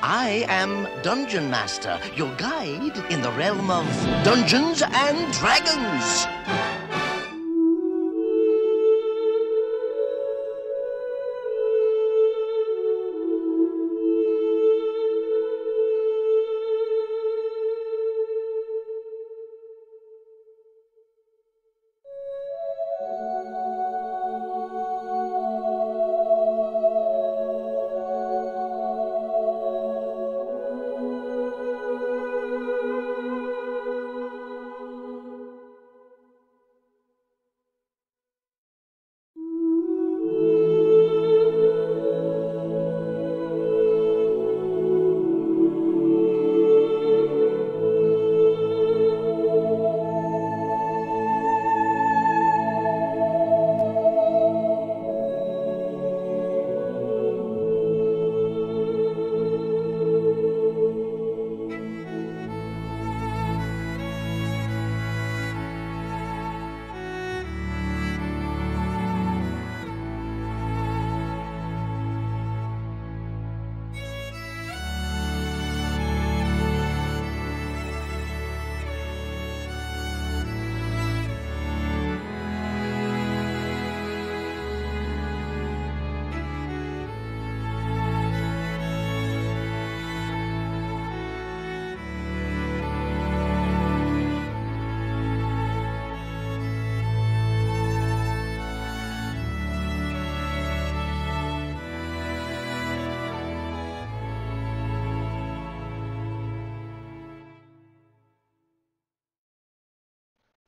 I am Dungeon Master, your guide in the realm of Dungeons and Dragons.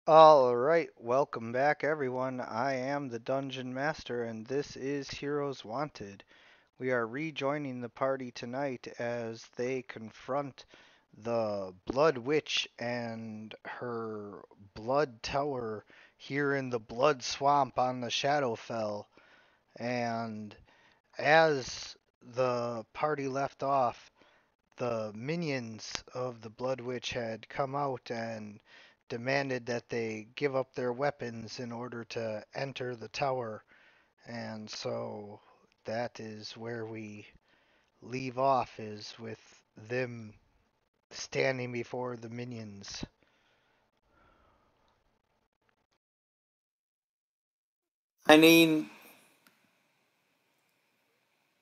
Alright, welcome back everyone. I am the Dungeon Master and this is Heroes Wanted. We are rejoining the party tonight as they confront the Blood Witch and her Blood Tower here in the Blood Swamp on the Shadowfell. And as the party left off, the minions of the Blood Witch had come out and demanded that they give up their weapons in order to enter the tower. And so that is where we leave off, is with them standing before the minions. I mean,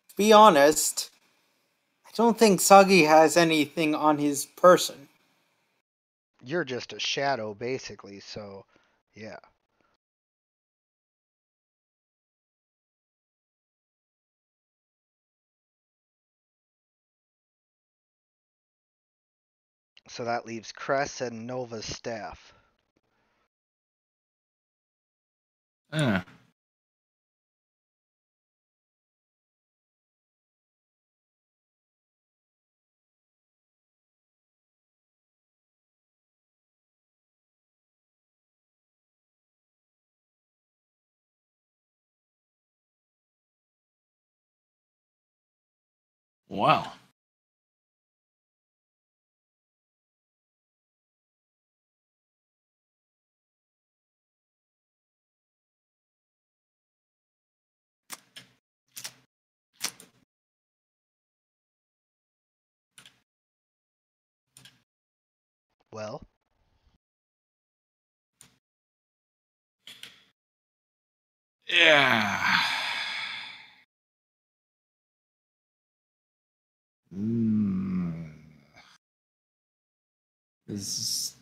to be honest, I don't think Sagi has anything on his person. You're just a shadow, basically, so yeah. So that leaves Cress and Nova's staff. Uh, wow. Well, Yeah. Mm. Is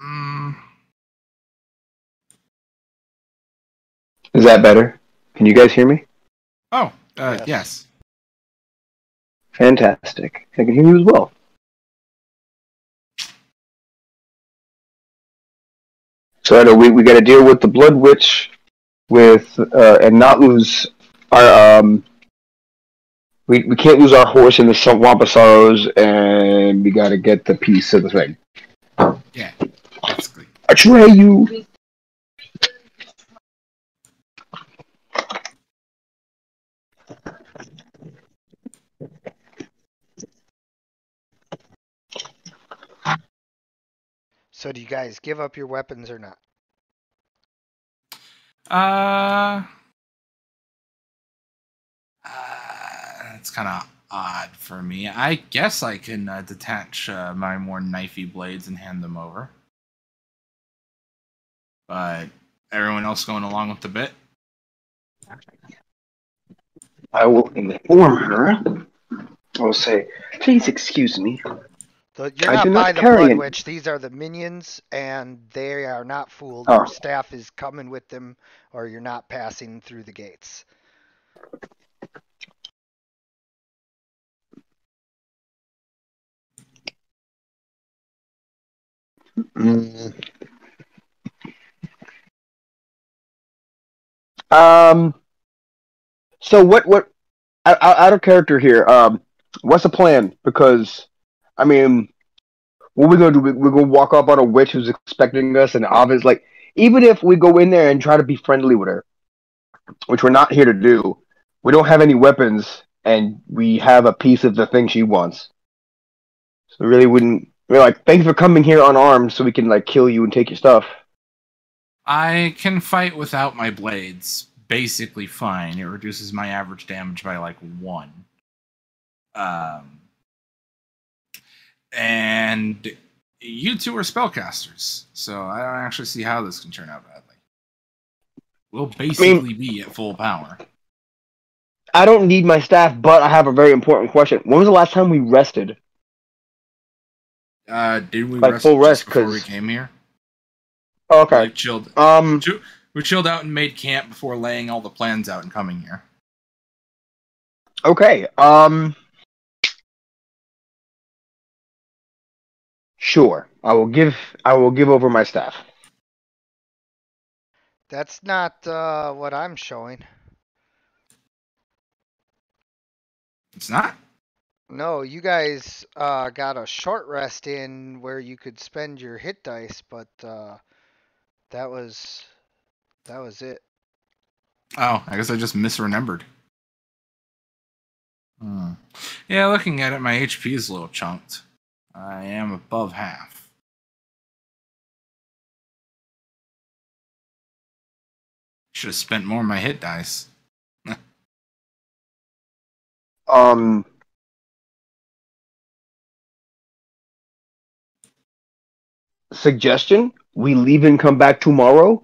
mm. Is that better? Can you guys hear me? Oh, yes. yes. Fantastic. I can hear you as well. So I know we got to deal with the Blood Witch with and not lose our we can't lose our horse in the Swamp of Sorrows, and we got to get the piece of the thing. Yeah, basically. Atreyu. So do you guys give up your weapons or not? It's kind of odd for me. I guess I can detach my more knifey blades and hand them over. But everyone else going along with the bit? I will inform her. I will say, please excuse me. You're I do not not by the carry Blood any- Witch. These are the minions, and they are not fooled. Oh. Your staff is coming with them, or you're not passing through the gates. Mm. So what? Out of character here. What's the plan? Because, I mean, what we gonna do? We're gonna walk up on a witch who's expecting us, and obvious. Like, even if we go in there and try to be friendly with her, which we're not here to do, we don't have any weapons, and we have a piece of the thing she wants. So we really wouldn't. We're like, thanks for coming here unarmed, so we can like kill you and take your stuff. I can fight without my blades. Basically fine. It reduces my average damage by like 1. And you two are spellcasters, so I don't actually see how this can turn out badly. We'll basically be at full power. I don't need my staff, but I have a very important question. When was the last time we rested? Did we Like rest full rest, just before we 'cause- came here? Oh, okay. We chilled. Um. We chilled out and made camp before laying all the plans out and coming here. Okay. Sure. I will give over my staff. That's not what I'm showing. It's not? No, you guys got a short rest in where you could spend your hit dice, but that was it. Oh, I guess I just misremembered. Yeah, looking at it, my HP is a little chunked. I am above half. Should have spent more of my hit dice. Suggestion: we leave and come back tomorrow.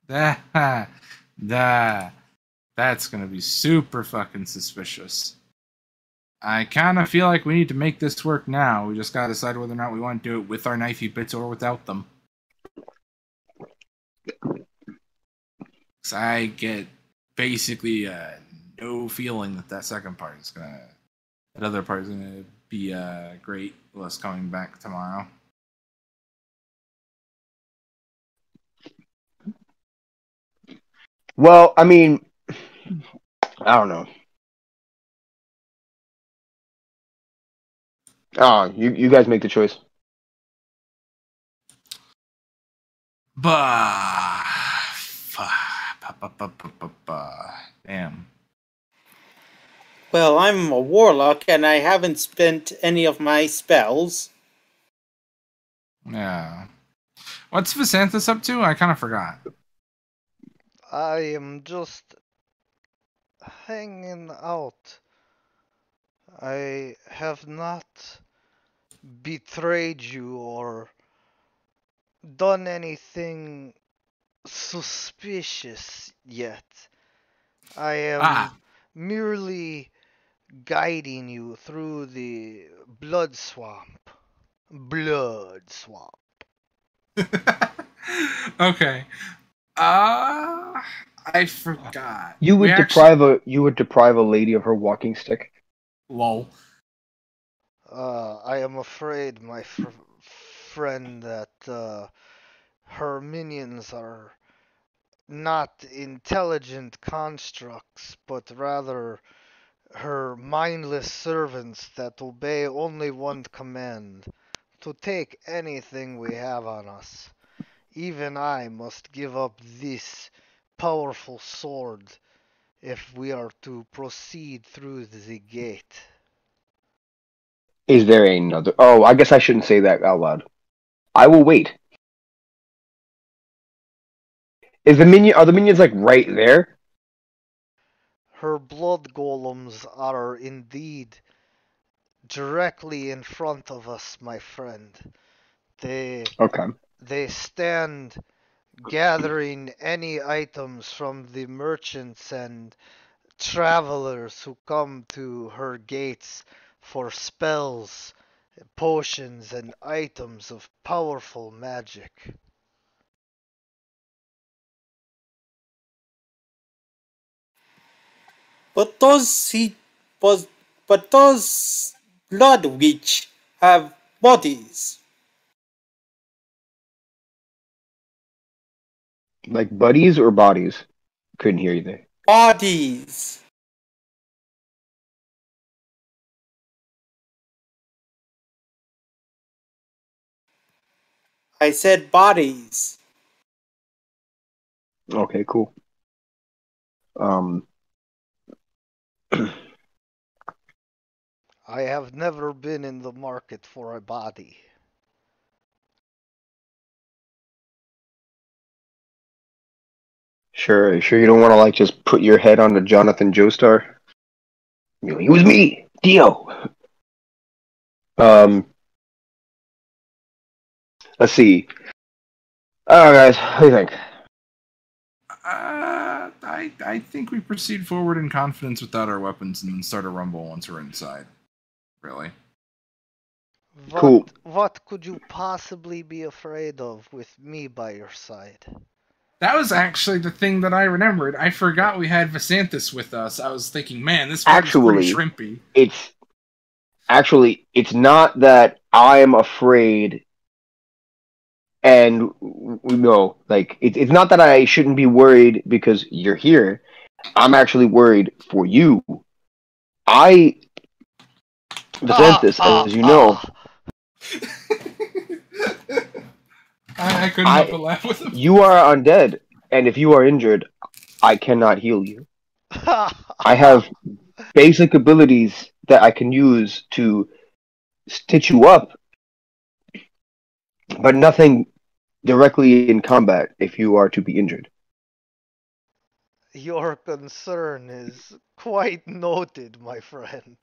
That's gonna be super fucking suspicious. I kind of feel like we need to make this work now. We just gotta decide whether or not we want to do it with our knifey bits or without them. So I get basically no feeling that second part is that other part is gonna be great with us coming back tomorrow. Well, I mean, I don't know. You guys make the choice. Damn. Well, I'm a warlock and I haven't spent any of my spells. Yeah. What's Visanthus up to? I kind of forgot. I am just hanging out. I have not betrayed you or done anything suspicious yet. I am merely guiding you through the blood swamp. Blood swamp. Okay. I forgot. You would deprive a lady of her walking stick. Lol. I am afraid, my friend, that her minions are not intelligent constructs, but rather her mindless servants that obey only one command: to take anything we have on us. Even I must give up this powerful sword if we are to proceed through the gate. Is there another? Oh, I guess I shouldn't say that out loud. I will wait. Are the minions like right there? Her blood golems are indeed directly in front of us, my friend. They Okay. they stand gathering any items from the merchants and travelers who come to her gates for spells, potions, and items of powerful magic. But those he was but those blood witch have bodies. Like buddies or bodies? Couldn't hear you there. Bodies. I said bodies. Okay, cool. Um, I have never been in the market for a body. sure you don't want to like just put your head on the Jonathan Joestar? It was me, Dio. Um, let's see. All right, guys, what do you think? I think we proceed forward in confidence without our weapons and then start a rumble once we're inside. Really. Cool. What could you possibly be afraid of with me by your side? That was actually the thing that I remembered. I forgot we had Visanthus with us. I was thinking, man, this party's pretty shrimpy. It's not that I am afraid, and it's not that I shouldn't be worried because you're here. I'm actually worried for you. Visanthus, as you know, I couldn't help but laugh with him. you are undead, and if you are injured, I cannot heal you. I have basic abilities that I can use to stitch you up, but nothing directly in combat if you are to be injured. Your concern is quite noted, my friend.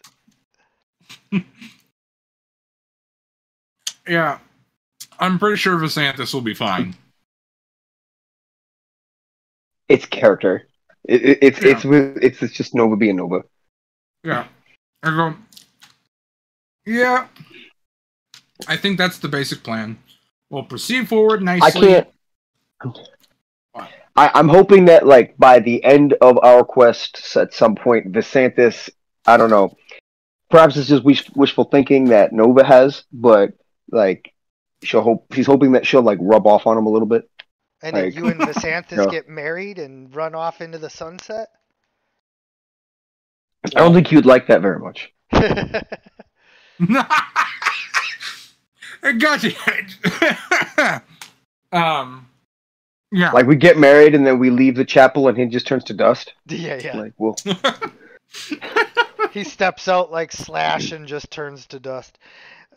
Yeah, I'm pretty sure Visanthus will be fine. It's character. It's just Nova being Nova. Yeah. I go. Yeah. I think that's the basic plan. We'll proceed forward nicely. I can't. I'm hoping that like by the end of our quest, at some point, Visanthus, I don't know. Perhaps it's just wishful thinking that Nova has, but like she's hoping that she'll like rub off on him a little bit. And Like, then you and Visanthus no. get married and run off into the sunset? I don't think he would like that very much. I got you. Yeah. Like we get married and then we leave the chapel and he just turns to dust. Yeah. Like, well, He steps out like Slash and just turns to dust.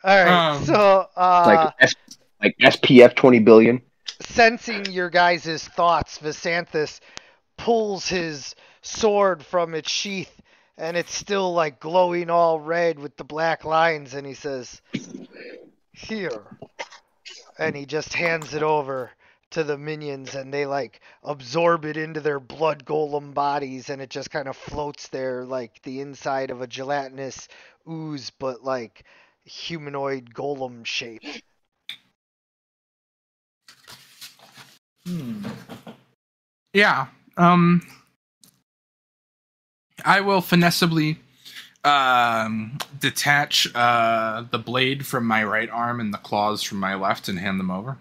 Alright, so like SPF 20 billion. Sensing your guys' thoughts, Visanthus pulls his sword from its sheath and it's still like glowing all red with the black lines, and he says, "Here." And he just hands it over to the minions, and they like absorb it into their blood golem bodies, and it just kind of floats there like the inside of a gelatinous ooze, but like humanoid golem shaped. Yeah. I will finessibly detach the blade from my right arm and the claws from my left and hand them over.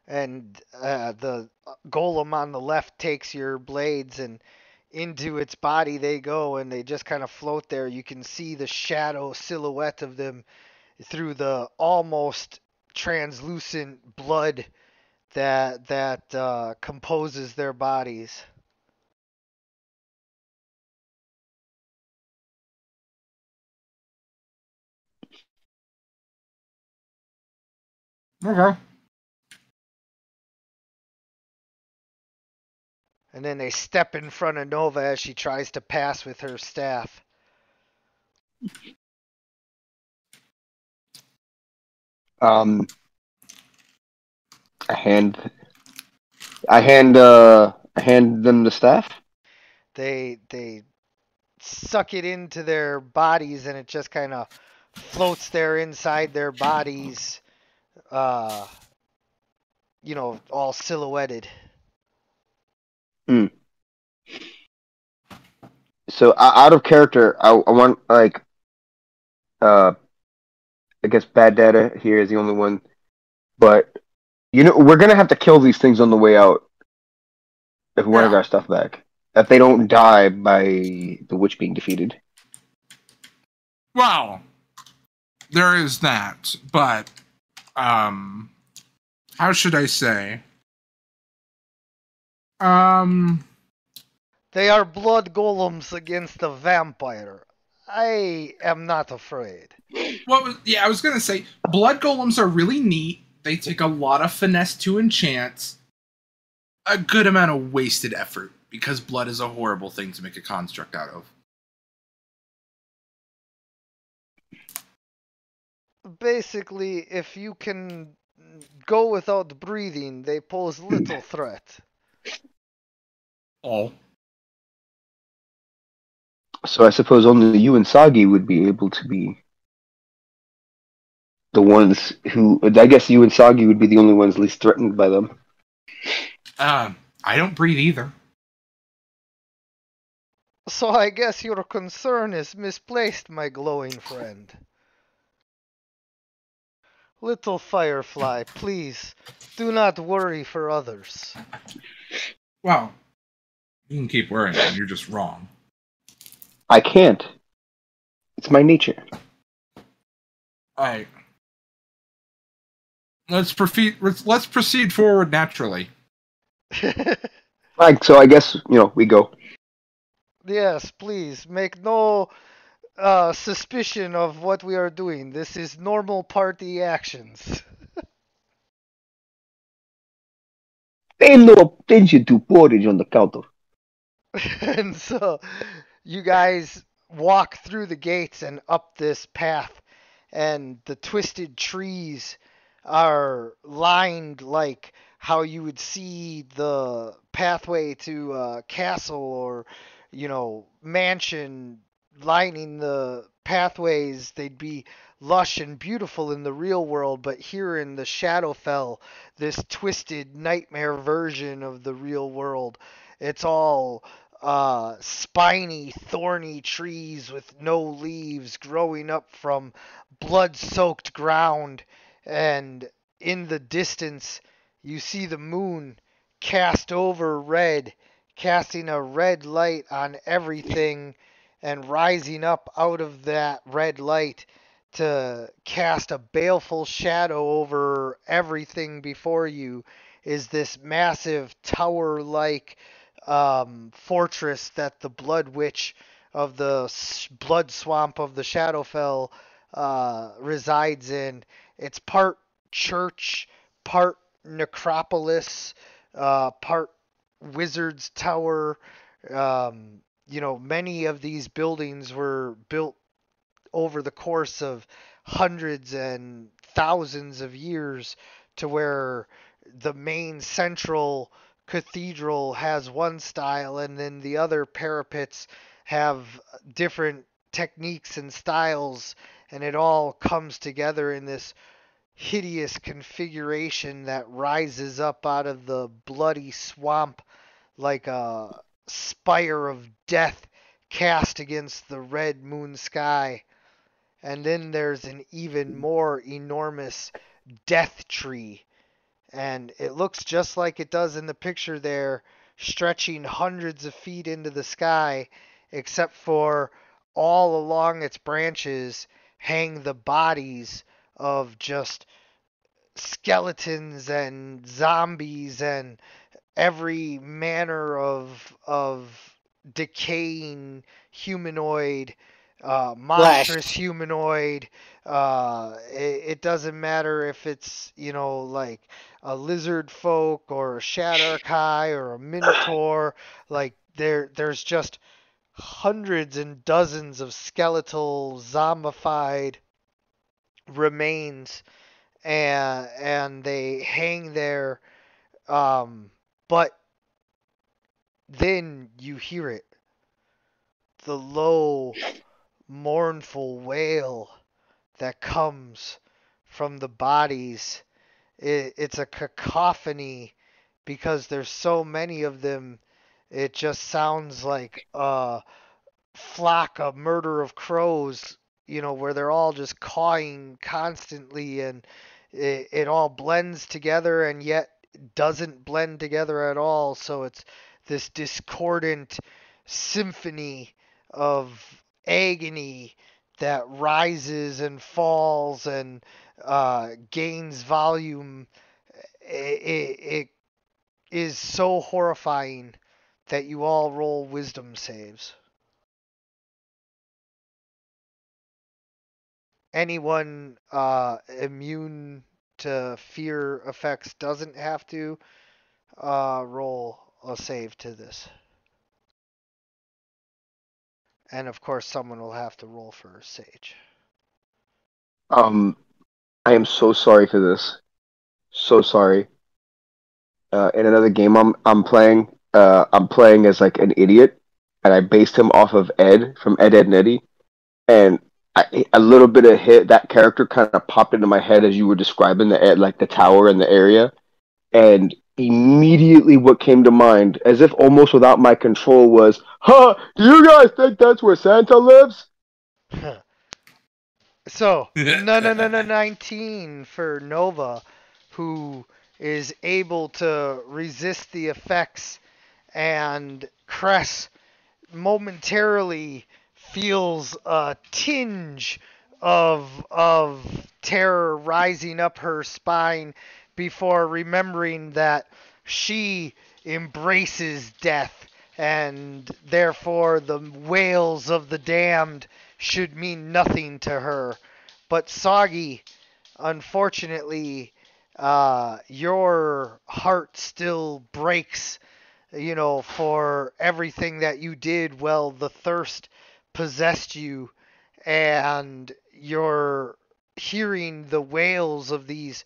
And the golem on the left takes your blades, and into its body they go, and they just kind of float there. You can see the shadow silhouette of them through the almost translucent blood that composes their bodies. Okay. And then they step in front of Nova as she tries to pass with her staff. I hand them the staff. They suck it into their bodies, and it just kind of floats there inside their bodies, uh, all silhouetted. Hmm. So out of character, I want like I guess Bad Data here is the only one, but we're gonna have to kill these things on the way out if we want to get Yeah. our stuff back. If they don't die by the witch being defeated. Well, there is that, but how should I say? They are blood golems against a vampire. I am not afraid. I was gonna say blood golems are really neat. They take a lot of finesse to enchant, a good amount of wasted effort because blood is a horrible thing to make a construct out of. Basically, if you can go without breathing, they pose little threat. Oh. So I suppose only you and Sagi would be able to be the ones who. I guess you and Sagi would be the only ones least threatened by them. I don't breathe either. So I guess your concern is misplaced, my glowing friend. Little Firefly, please, do not worry for others. Well, you can keep worrying. You're just wrong. I can't. It's my nature. Alright. Let's proceed forward naturally. Right, so I guess we go. Yes, please, make no suspicion of what we are doing. This is normal party actions. Pay no attention to porridge on the counter. And so you guys walk through the gates and up this path, and the twisted trees are lined like how you would see the pathway to a castle or, mansion lining the pathways. They'd be lush and beautiful in the real world, but here in the Shadowfell, this twisted nightmare version of the real world, it's all spiny, thorny trees with no leaves growing up from blood soaked ground. And in the distance, you see the moon cast over red, casting a red light on everything, and rising up out of that red light to cast a baleful shadow over everything before you is this massive tower like fortress that the Blood Witch of the Blood Swamp of the Shadowfell resides in. It's part church, part necropolis, part wizard's tower. Many of these buildings were built over the course of hundreds and thousands of years to where the main central cathedral has one style and then the other parapets have different techniques and styles, and it all comes together in this hideous configuration that rises up out of the bloody swamp like a spire of death cast against the red moon sky. And then there's an even more enormous death tree, and it looks just like it does in the picture there, stretching hundreds of feet into the sky, except for all along its branches hang the bodies of just skeletons and zombies and every manner of decaying humanoid monstrous humanoid. It doesn't matter if it's, like a lizard folk or a Shatterkai or a Minotaur. Like there's just hundreds and dozens of skeletal zombified remains, and they hang there. But then you hear it, the low, mournful wail that comes from the bodies. It's a cacophony because there's so many of them. It just sounds like a flock, a murder of crows, where they're all just cawing constantly, and it all blends together and yet doesn't blend together at all. So it's this discordant symphony of agony that rises and falls and gains volume. It is so horrifying that you all roll wisdom saves. Anyone immune to fear effects doesn't have to roll a save to this. And of course, someone will have to roll for Sage. I am so sorry for this. So sorry. In another game I'm playing as like an idiot, and I based him off of Ed from Ed, Ed and Eddie, and a little bit of hit that character kind of popped into my head as you were describing the tower and the area, and immediately what came to mind, as if almost without my control, was, "Huh? Do you guys think that's where Santa lives?" So, no, 19 for Nova, who is able to resist the effects, and Cress momentarily feels a tinge of terror rising up her spine before remembering that she embraces death, and therefore the wails of the damned should mean nothing to her. But Soggy, unfortunately, your heart still breaks, for everything that you did while the thirst possessed you, and you're hearing the wails of these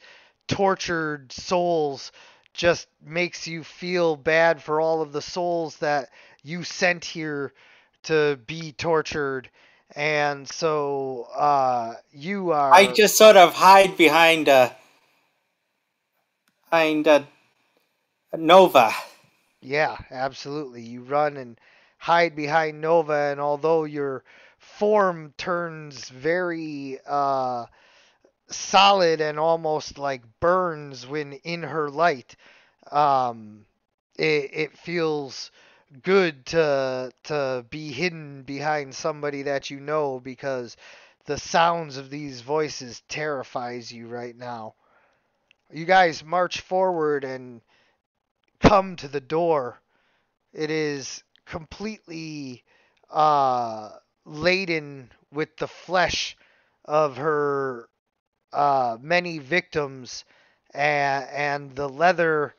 tortured souls just makes you feel bad for all of the souls that you sent here to be tortured. And so you I are, just sort of hide behind Nova. yeah, absolutely. You run and hide behind Nova, and although your form turns very solid and almost like burns when in her light, um, it feels good to be hidden behind somebody that you know, because the sounds of these voices terrifies you right now. You guys march forward and come to the door. It is completely uh, laden with the flesh of her many victims, and the leather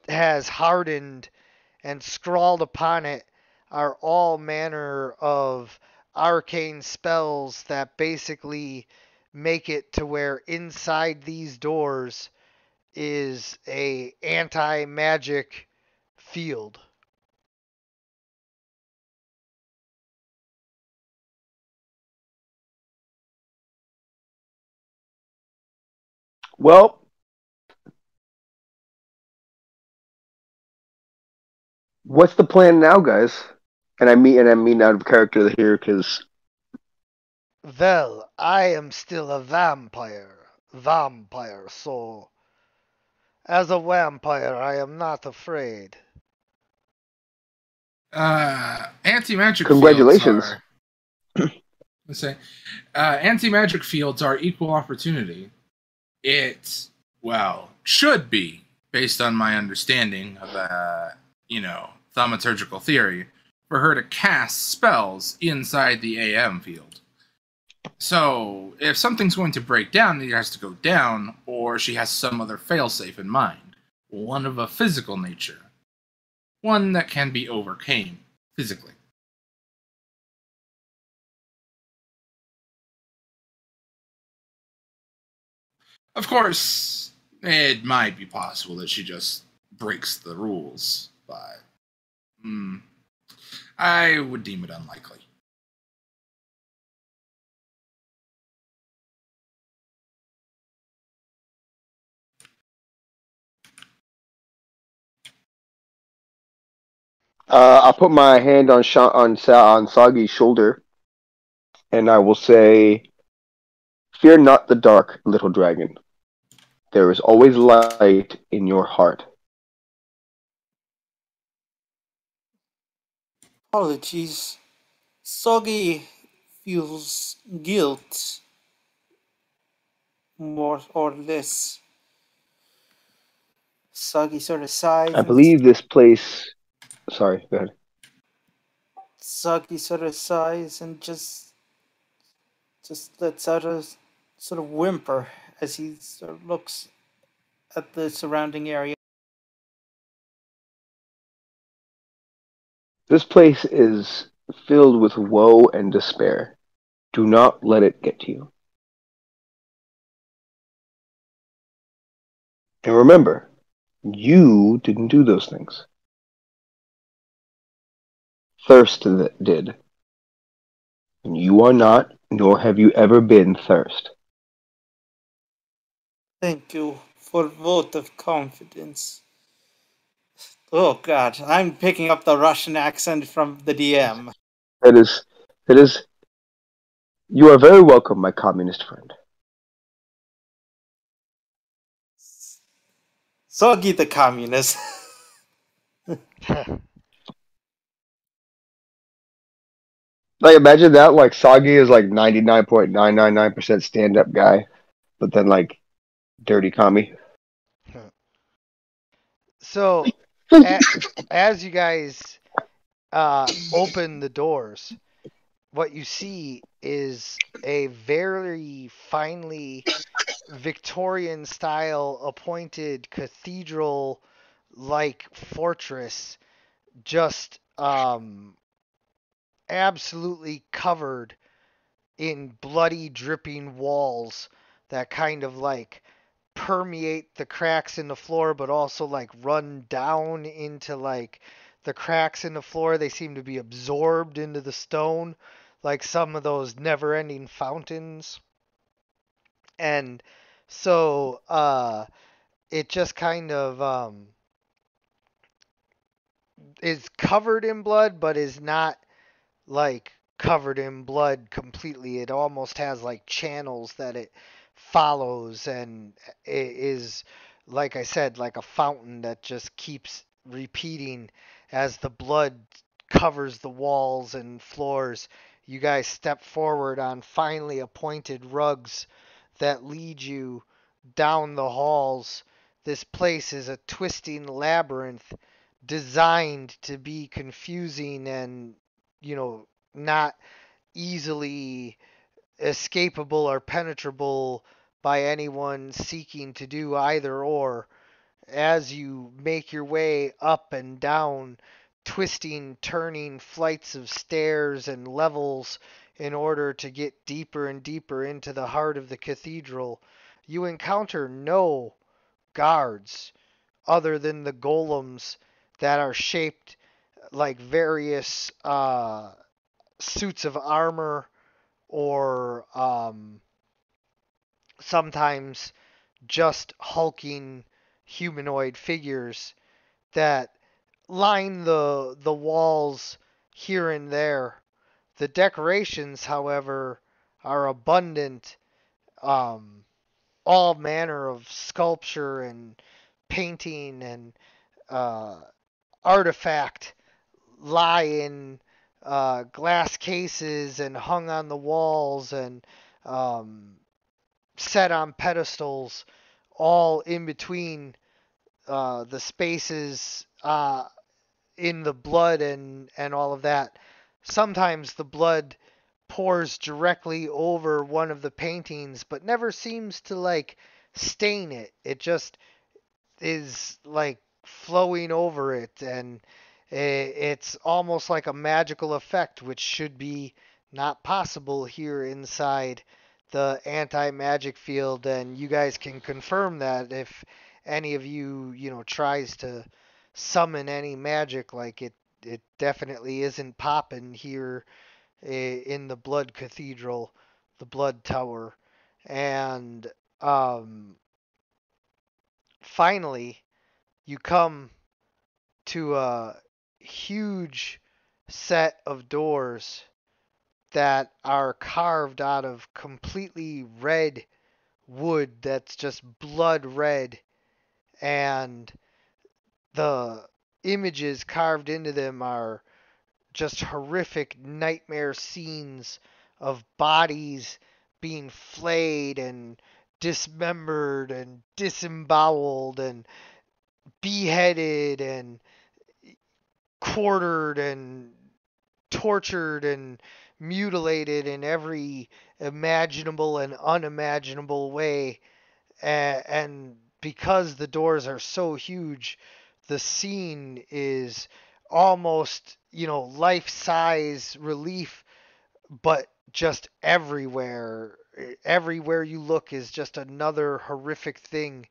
has hardened, and scrawled upon it are all manner of arcane spells that basically make it to where inside these doors is a anti-magic field. Well, what's the plan now, guys? And I mean out of character here, because Well, I am still a vampire, so as a vampire I am not afraid. Anti-magic fields congratulations. are. Let's say, anti-magic fields are equal opportunity. It, well, should be, based on my understanding of, thaumaturgical theory, for her to cast spells inside the AM field. So, if something's going to break down, it either has to go down, or she has some other failsafe in mind. One of a physical nature. One that can be overcame physically. Of course, it might be possible that she just breaks the rules, but I would deem it unlikely. I'll put my hand on Sagi's shoulder, and I will say, "Fear not the dark, little dragon. There is always light in your heart." Apologies. Soggy feels guilt, more or less. Soggy sort of sighs I and believe this place. Sorry, go ahead. Soggy sort of sighs and just lets out a sort of whimper as he sort of looks at the surrounding area. This place is filled with woe and despair. Do not let it get to you. And remember, you didn't do those things. Thirst did. And you are not, nor have you ever been thirst. Thank you for vote of confidence. Oh God, I'm picking up the Russian accent from the DM. That is, you are very welcome, my communist friend. Soggy the communist. Like, imagine that, like, Sagi is like 99.999% stand up guy, but then, like, dirty commie. So, as you guys open the doors, what you see is a very finely Victorian style appointed cathedral like fortress, just absolutely covered in bloody dripping walls that kind of like permeate the cracks in the floor but also like run down into like the cracks in the floor. They seem to be absorbed into the stone like some of those never-ending fountains. And so it just kind of is covered in blood but is not like covered in blood completely. It almost has like channels that it follows, and it is, like I said, like a fountain that just keeps repeating as the blood covers the walls and floors. You guys step forward on finely appointed rugs that lead you down the halls. This place is a twisting labyrinth designed to be confusing and, not easily escapable or penetrable by anyone seeking to do either or. As you make your way up and down twisting, turning flights of stairs and levels in order to get deeper and deeper into the heart of the cathedral, you encounter no guards other than the golems that are shaped like various suits of armor or sometimes just hulking humanoid figures that line the walls here and there. The decorations, however, are abundant. Um, all manner of sculpture and painting and uh, artifact lie in glass cases and hung on the walls and um, set on pedestals, all in between the spaces in the blood and all of that, sometimes the blood pours directly over one of the paintings, but never seems to like stain it. It just is like flowing over it, and it's almost like a magical effect, which should be not possible here inside the anti-magic field. And you guys can confirm that if any of you, tries to summon any magic, like it definitely isn't popping here in the Blood Cathedral, the Blood Tower. And finally, you come to a huge set of doors that are carved out of completely red wood that's just blood red, and the images carved into them are just horrific nightmare scenes of bodies being flayed and dismembered and disemboweled and beheaded and quartered and tortured and mutilated in every imaginable and unimaginable way. And because the doors are so huge, the scene is almost, life size relief, but just everywhere. Everywhere you look is just another horrific thing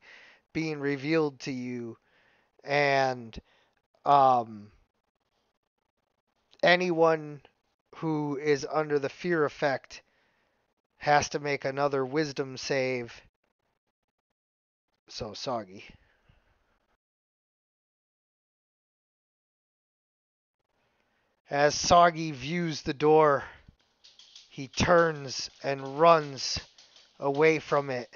being revealed to you. And um, anyone who is under the fear effect has to make another wisdom save. So, Soggy. As Soggy views the door, he turns and runs away from it.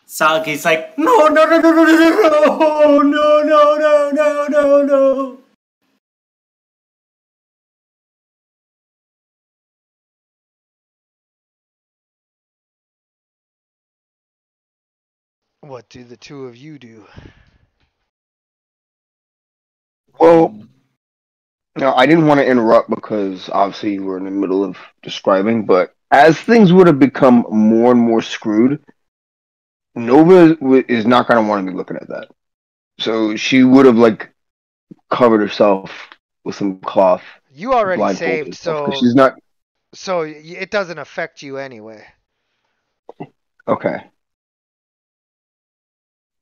Sagi's like, no, no, no, no, no, no, no, no, no, no, no, no. What do the two of you do? Well, no, I didn't want to interrupt because obviously you were in the middle of describing, but as things would have become more and more screwed, Nova is not going to want to be looking at that. So she would have like covered herself with some cloth, You already blindfolded saved, and stuff, because so she's not it doesn't affect you anyway. okay.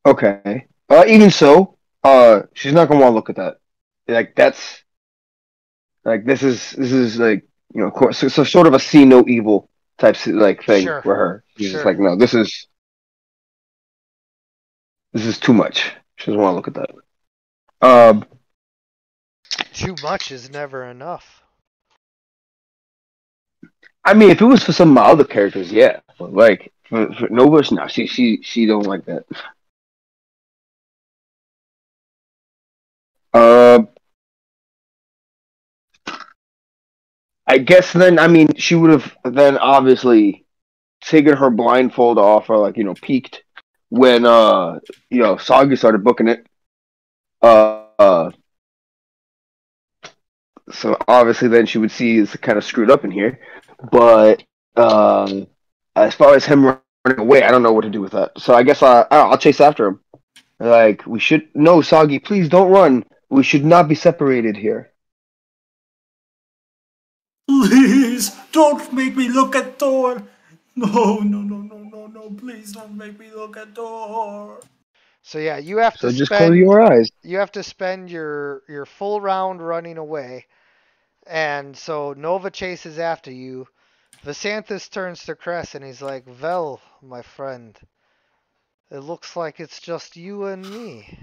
Okay. Even so, she's not going to want to look at that. Like that's like this is like of course, so sort of a see no evil type like thing Sure. for her. She's just Sure. like, no, this is too much. She doesn't want to look at that. Too much is never enough. I mean, if it was for some of my other characters, yeah, but like for Nova's, no, she don't like that. Uh, I guess then, I mean, she would have then obviously taken her blindfold off or like peeked when Soggy started booking it. So obviously then she would see it's kind of screwed up in here. But as far as him running away, I don't know what to do with that. So I guess I'll chase after him. Like we should no Soggy, please don't run. We should not be separated here. Please don't make me look at Thor. No, no, no, no, no, no. Please don't make me look at Thor. So yeah, you have So to just close spend your eyes. your full round running away. And so Nova chases after you. Vasanthus turns to Cress and he's like, Vel, my friend, it looks like it's just you and me.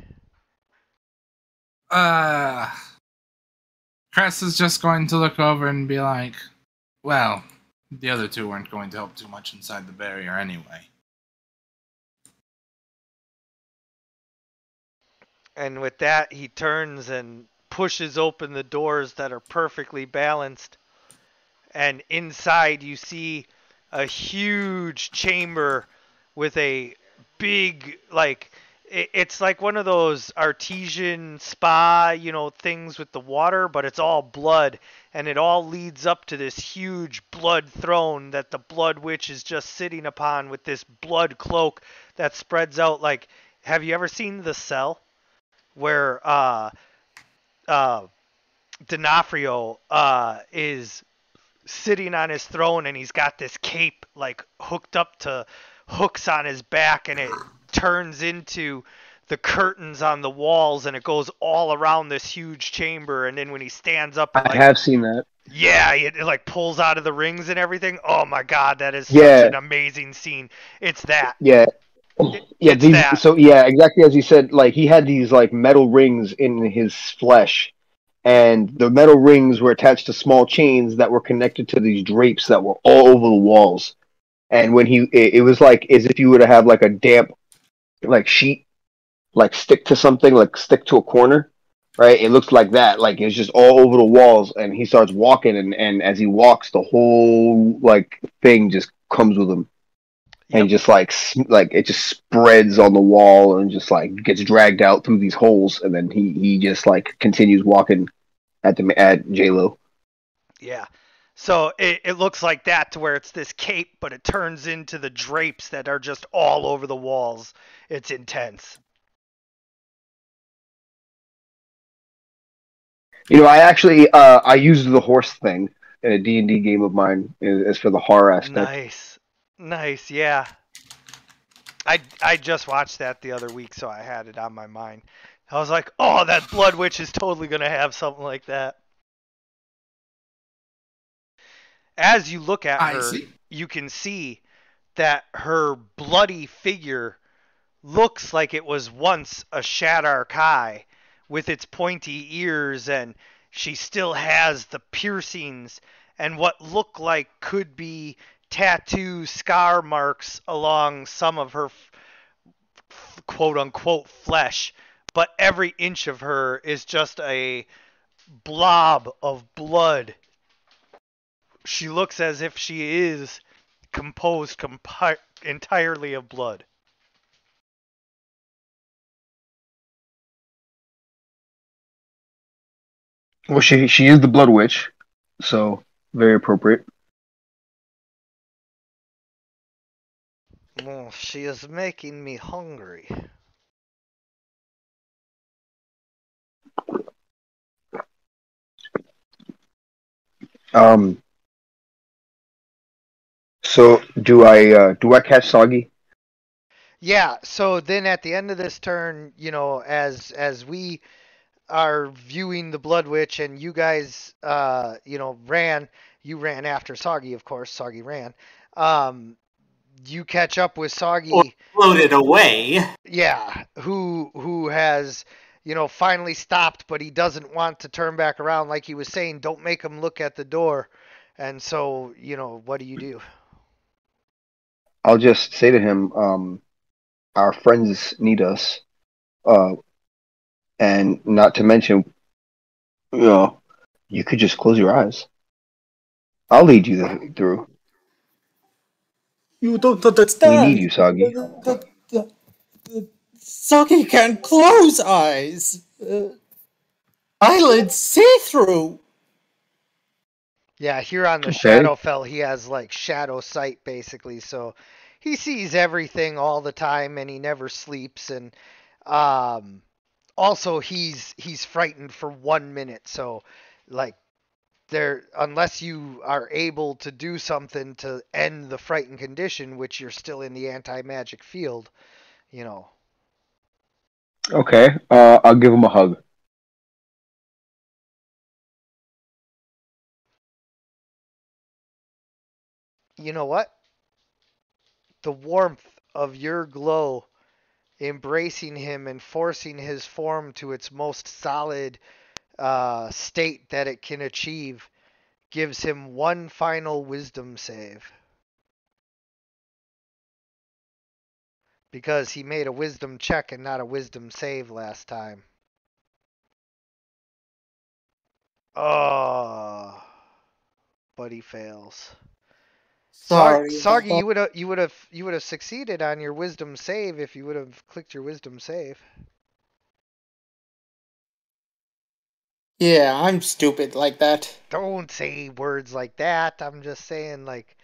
Cress is just going to look over and be like, well, the other two weren't going to help too much inside the barrier anyway. And with that, he turns and pushes open the doors that are perfectly balanced. And inside, you see a huge chamber with a big, like, it's like one of those artesian spa, things with the water, but it's all blood, and it all leads up to this huge blood throne that the Blood Witch is just sitting upon with this blood cloak that spreads out like. Have you ever seen The Cell, where uh, D'Onofrio is sitting on his throne and he's got this cape like hooked up to hooks on his back, and it turns into the curtains on the walls and it goes all around this huge chamber, and then when he stands up it I like have seen that. yeah, it like pulls out of the rings and everything. Oh my god, that is such Yeah, an amazing scene. It's that. yeah, yeah. It's These. that. So yeah, exactly as you said. Like he had these like metal rings in his flesh, and the metal rings were attached to small chains that were connected to these drapes that were all over the walls. And when it was like as if you were to have like a damp like sheet like stick to something, like stick to a corner, right? It looks like that, like it's just all over the walls. And he starts walking, and as he walks, the whole like thing just comes with him, and Yep. just like it just spreads on the wall and just like gets dragged out through these holes, and then he just like continues walking at J Lo. Yeah. So it looks like that to where it's this cape, but it turns into the drapes that are just all over the walls. It's intense. I actually I used the horse thing in a D&D game of mine as for the horror aspect. Nice. Nice, yeah. I just watched that the other week, so I had it on my mind. I was like, oh, that Blood Witch is totally going to have something like that. As you look at I her, see. you can see that her bloody figure looks like it was once a Shadar Kai with its pointy ears, and she still has the piercings and what look like could be tattoo scar marks along some of her quote unquote flesh, but every inch of her is just a blob of blood. She looks as if she is composed entirely of blood. Well, she is the Blood Witch, so very appropriate. Oh, she is making me hungry. Um, so do I catch Soggy? Yeah, so then at the end of this turn, as we are viewing the Blood Witch and you guys you ran after Soggy, of course, Soggy ran. Um you catch up with Or Soggy, floated away. yeah, who has finally stopped, but he doesn't want to turn back around like he was saying, don't make him look at the door. And so, what do you do? I'll just say to him, our friends need us, uh, and not to mention, you know, you could just close your eyes. I'll lead you through. You don't We need understand. you, Soggy. Saki can close eyes. Eyelids see through. Yeah, here on the Okay. Shadowfell, he has like shadow sight basically, so he sees everything all the time and he never sleeps. And um, also he's frightened for 1 minute, so like there, unless you are able to do something to end the frightened condition, which you're still in the anti-magic field, you know. Okay. I'll give him a hug. You know what? The warmth of your glow embracing him and forcing his form to its most solid state that it can achieve gives him one final wisdom save. Because he made a wisdom check and not a wisdom save last time. Oh, but he fails. Sorry about Soggy, that. you would have succeeded on your wisdom save if you would have clicked your wisdom save. Yeah, I'm stupid like that. Don't say words like that. I'm just saying, like,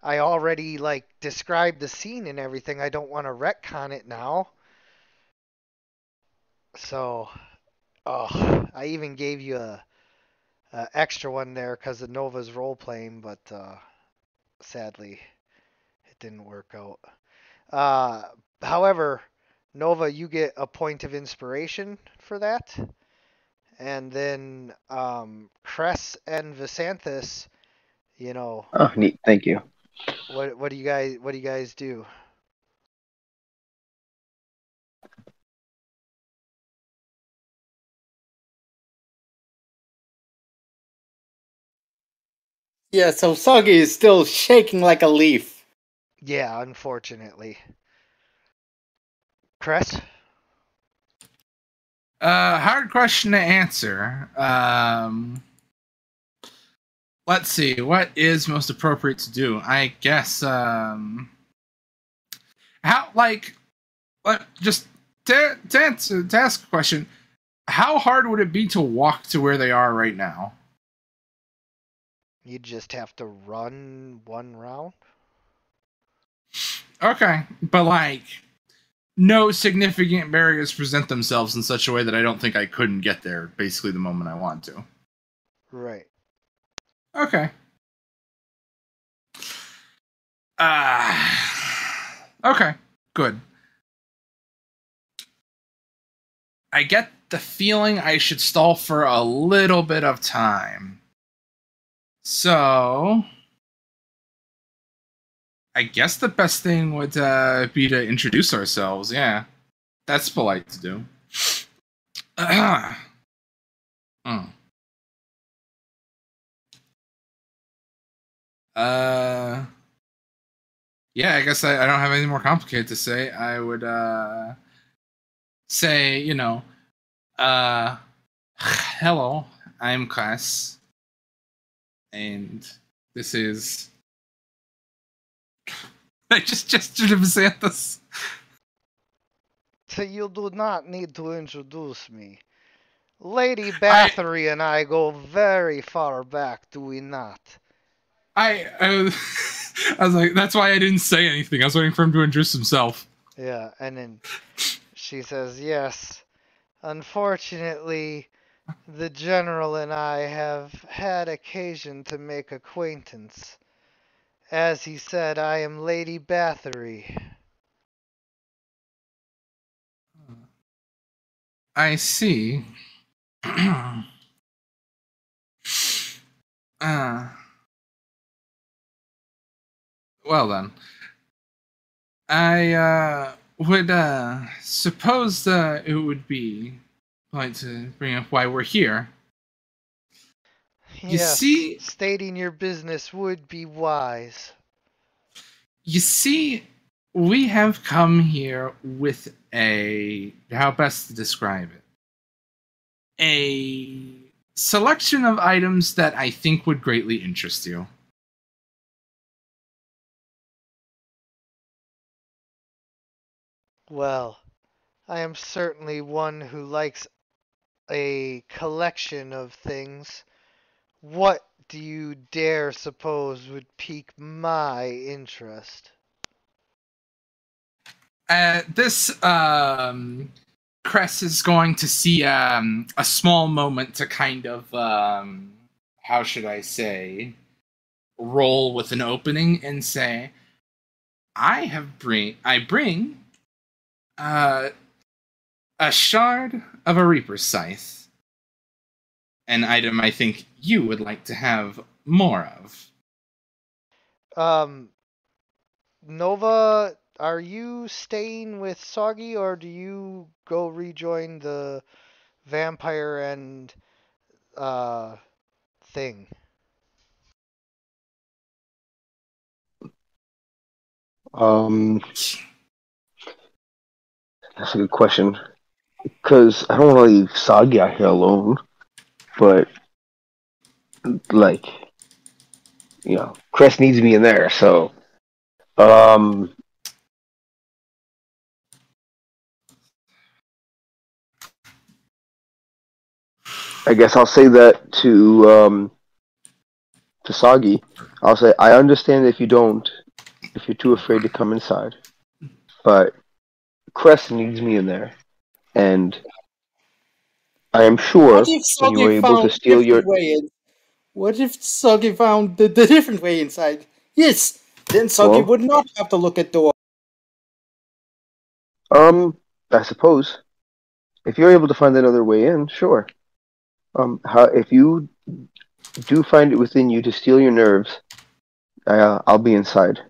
I already like described the scene and everything. I don't want to retcon it now. So, oh, I even gave you a extra one there because of Nova's role playing, but sadly, it didn't work out. Uh, However, Nova, you get a point of inspiration for that, and then Cress and Visanthus, you know, Oh, neat. Thank you. what do you guys do? Yeah, so Soggy is still shaking like a leaf. Yeah, unfortunately, Cress. Hard question to answer. Let's see. What is most appropriate to do? I guess. How like, just to ask a question. How hard would it be to walk to where they are right now? You just have to run one round. Okay, but like, no significant barriers present themselves in such a way that I don't think I couldn't get there basically the moment I want to. Right. Okay. Okay, good. I get the feeling I should stall for a little bit of time. So, I guess the best thing would be to introduce ourselves. Yeah, that's polite to do. Hmm. Yeah, I guess I don't have anything more complicated to say. I would say, hello, I'm Class, and this is. I just gestured to Xanthus. So you do not need to introduce me. Lady Bathory and I go very far back, do we not? I was like, that's why I didn't say anything. I was waiting for him to introduce himself. Yeah, and then she says, yes. Unfortunately, the General and I have had occasion to make acquaintance. As he said, I am Lady Bathory. I see. uh, well then. I would suppose it would be polite to bring up why we're here. You Yes, see, stating your business would be wise. we have come here with how best to describe it? A selection of items that I think would greatly interest you. Well, I am certainly one who likes a collection of things. What do you dare suppose would pique my interest? This Cress is going to see a small moment to kind of how should I say, roll with an opening and say, I bring uh, a shard of a Reaper's Scythe, an item I think you would like to have more of. Nova, are you staying with Soggy or do you go rejoin the vampire and thing? That's a good question. Because I don't want to leave Soggy out here alone. But, like, Crest needs me in there. So, um, I guess I'll say that to Soggy. I'll say I understand if you're too afraid to come inside, but Crest needs me in there, and I am What sure if when you Soggy were able to found steal your different way in? What if Soggy found the different way inside? Yes, then Soggy well, would not have to look at door. I suppose if you're able to find another way in, sure. If you do find it within you to steal your nerves, I'll be inside.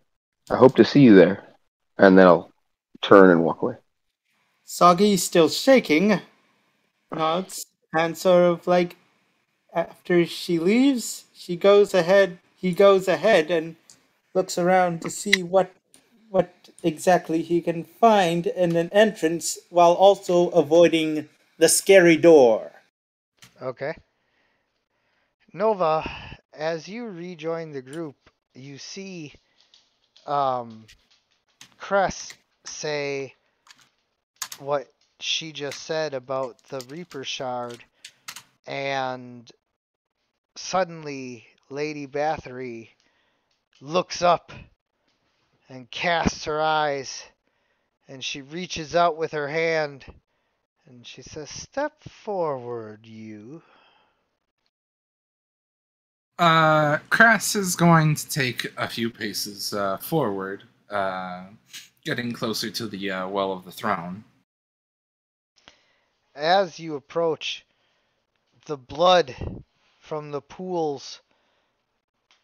I hope to see you there, and then I'll turn and walk away. Soggy is still shaking, nods, and sort of like after she leaves, he goes ahead and looks around to see what exactly he can find in an entrance while also avoiding the scary door. Okay. Nova, as you rejoin the group, you see um, Cress say what she just said about the Reaper Shard, and suddenly Lady Bathory looks up and casts her eyes, and she reaches out with her hand, and she says, "Step forward, you." Crass is going to take a few paces forward, getting closer to the well of the throne. As you approach, the blood from the pools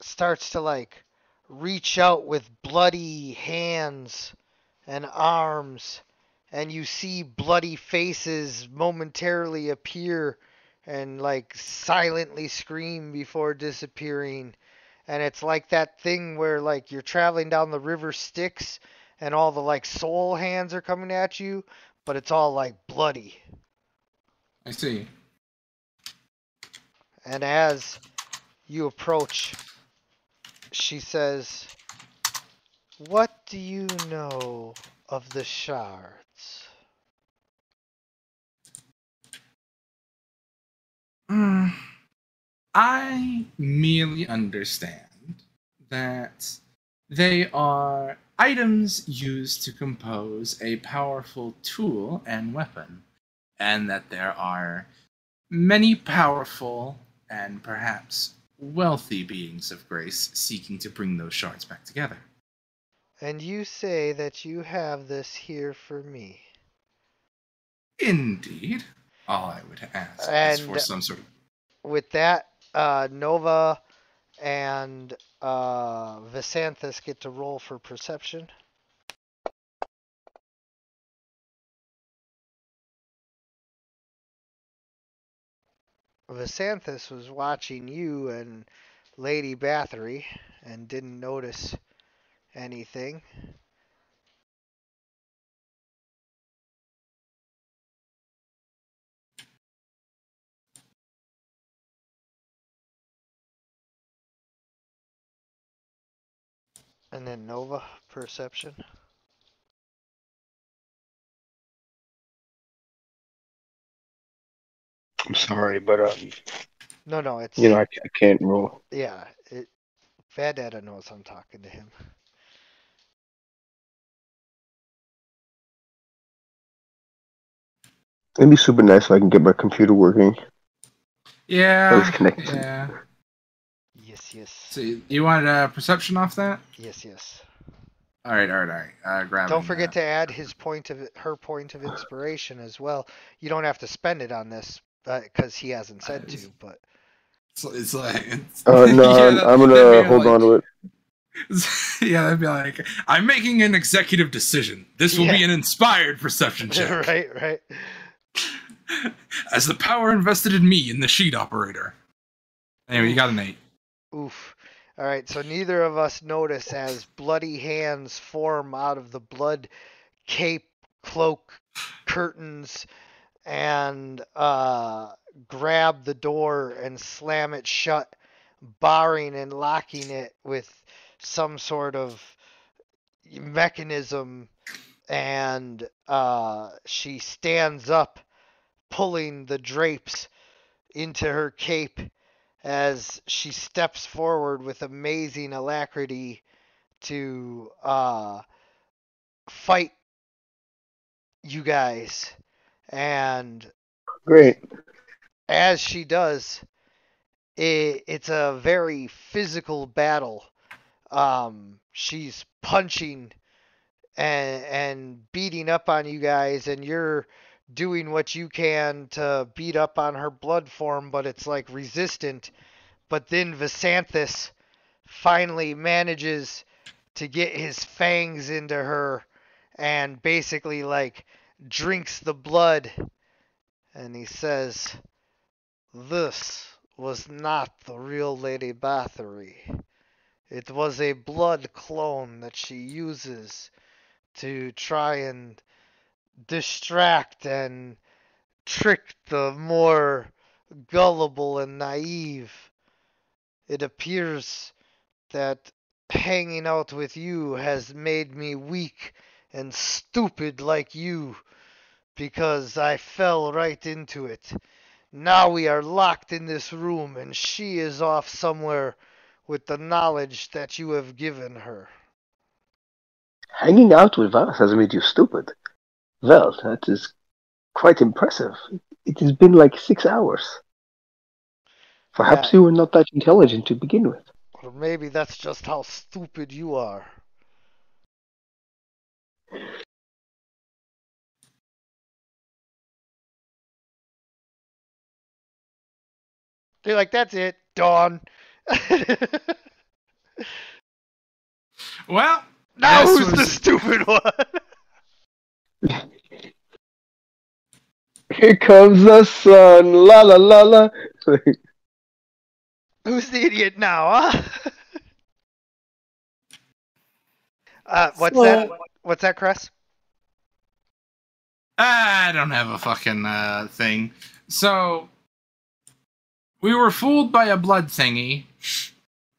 starts to like reach out with bloody hands and arms, and you see bloody faces momentarily appear and like silently scream before disappearing. And it's like that thing where like you're traveling down the river Styx and all the like soul hands are coming at you, but it's all like bloody. I see. And as you approach, she says, "What do you know of the shards?" Mm, I merely understand that they are items used to compose a powerful tool and weapon, and that there are many powerful and perhaps wealthy beings of grace seeking to bring those shards back together. And you say that you have this here for me. Indeed. All I would ask is for And some sort of. with that, Nova and Visanthus get to roll for perception. Visanthus was watching you and Lady Bathory and didn't notice anything. And then Nova, perception. I'm sorry, but No, it's I can't roll. yeah. Bad Data knows I'm talking to him. It'd be super nice if I can get my computer working. At least Yeah, connected. yeah. Yes. So you wanted a perception off that? Yes. All right. Grabbing. Don't forget to add her point of inspiration as well. You don't have to spend it on this because he hasn't said to. But It's like. No, yeah, I'm that'd gonna be hold like, on to it. Yeah, that'd be like, I'm making an executive decision. This will be an inspired perception check. right. As the power invested in me in the sheet operator. Anyway, you got an 8. Oof. All right, so neither of us notice as bloody hands form out of the blood cape, cloak, curtains, and grab the door and slam it shut barring and locking it with some sort of mechanism, and she stands up, pulling the drapes into her cape as she steps forward with amazing alacrity to fight you guys. And Great. as she does, it's a very physical battle. She's punching and beating up on you guys, and you're doing what you can to beat up on her blood form, but it's like resistant. But then Visanthus finally manages to get his fangs into her and basically like drinks the blood, and he says, "This was not the real Lady Bathory. It was a blood clone that she uses to try and distract and trick the more gullible and naive. It appears that hanging out with you has made me weak and stupid like you, because I fell right into it. Now we are locked in this room, and she is off somewhere with the knowledge that you have given her." Hanging out with us has made you stupid. Well, that is quite impressive. It has been like 6 hours. Perhaps Yeah, you were not that intelligent to begin with. or maybe that's just how stupid you are. You're like, "That's it, Dawn." Well, Now this who's the was stupid one? Here comes the sun, la la la la. Who's the idiot now, huh? What's that? So, What's that, Chris? I don't have a fucking thing. So we were fooled by a blood thingy,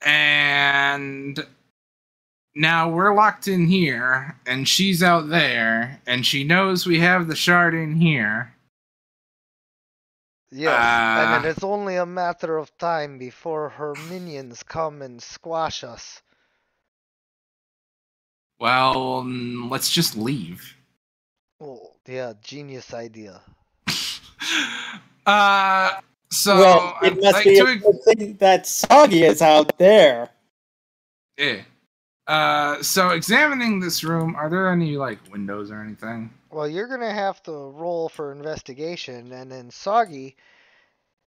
and now we're locked in here, and she's out there, and she knows we have the shard in here. Yes, and it is only a matter of time before her minions come and squash us. Well, let's just leave. Oh, yeah, genius idea. So well, it I'd must like be to a good thing that Soggy is out there. yeah. So examining this room, are there any like windows or anything? Well, you're gonna have to roll for investigation, and then Soggy,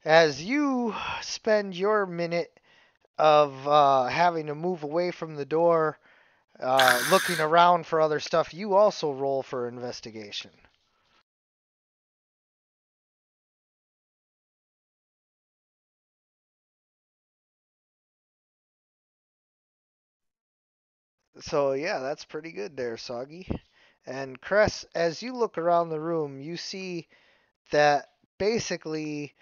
as you spend your minute of having to move away from the door, looking around for other stuff, you also roll for investigation. So yeah, that's pretty good there, Soggy. And Cress, as you look around the room, you see that basically,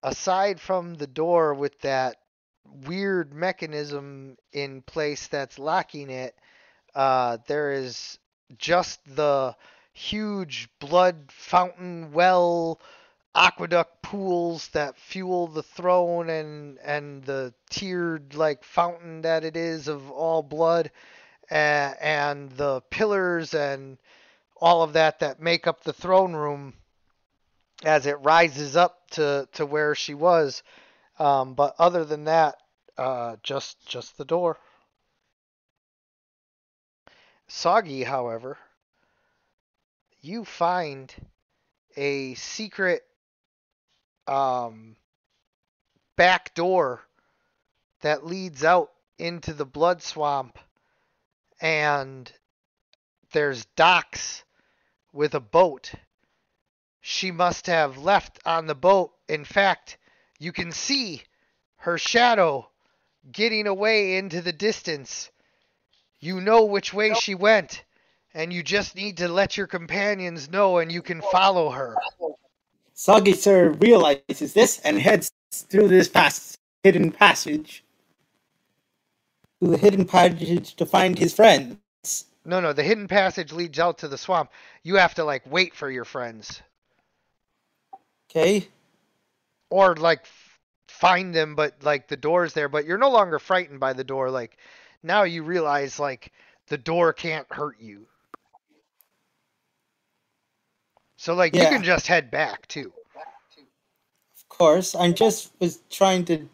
aside from the door with that weird mechanism in place that's locking it, there is just the huge blood fountain well aqueduct pools that fuel the throne, and the tiered like fountain that it is of all blood, and the pillars and all of that make up the throne room as it rises up to where she was. But other than that, just the door. Soggy, however, you find a secret um, back door that leads out into the blood swamp, and there's docks with a boat. She must have left on the boat. In fact, you can see her shadow getting away into the distance. You know which way she went, and you just need to let your companions know, and you can follow her. Soggy Sir realizes this and heads through this hidden passage. to the hidden passage to find his friends. No, the hidden passage leads out to the swamp. You have to like wait for your friends, Okay. or like find them, but like the door's there. But you're no longer frightened by the door. Like now you realize like the door can't hurt you. So like you Yeah, can just head back too. of course. I just was trying to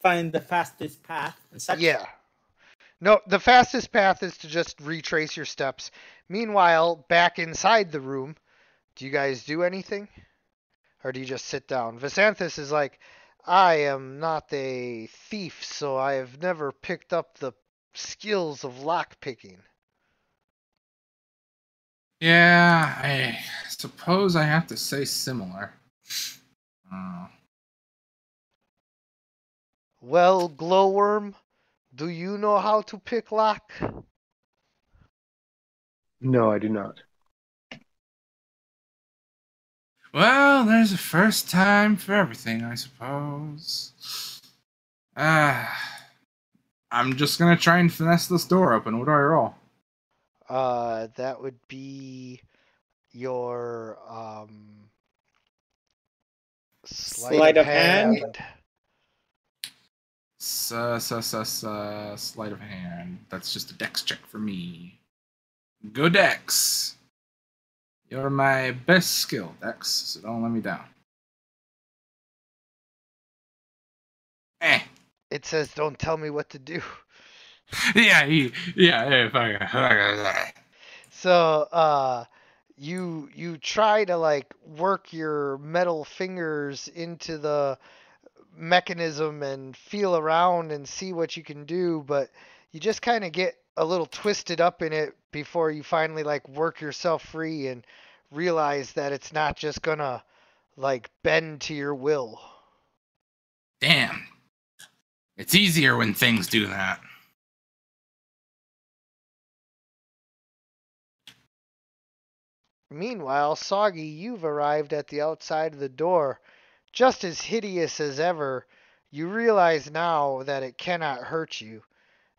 find the fastest path and such. Yeah. No, the fastest path is to just retrace your steps. Meanwhile, back inside the room, do you guys do anything? Or do you just sit down? Vasanthus is like, I am not a thief, so I have never picked up the skills of lockpicking. Yeah, I suppose I have to say similar. Uh, Well, Glowworm, do you know how to pick lock? No, I do not. well, there's a first time for everything, I suppose. I'm just gonna try and finesse this door open. What do I roll? That would be your sleight Sleight of of hand. hand. Sleight of hand. That's just a dex check for me. Go dex. You're my best skill, Dex, so don't let me down. Eh. It says, "Don't tell me what to do." Yeah. So, you try to like work your metal fingers into the mechanism and feel around and see what you can do, but you just kind of get a little twisted up in it before you finally like work yourself free and realize that it's not just gonna like bend to your will. Damn. It's easier when things do that. Meanwhile, Soggy, you've arrived at the outside of the door, just as hideous as ever. You realize now that it cannot hurt you.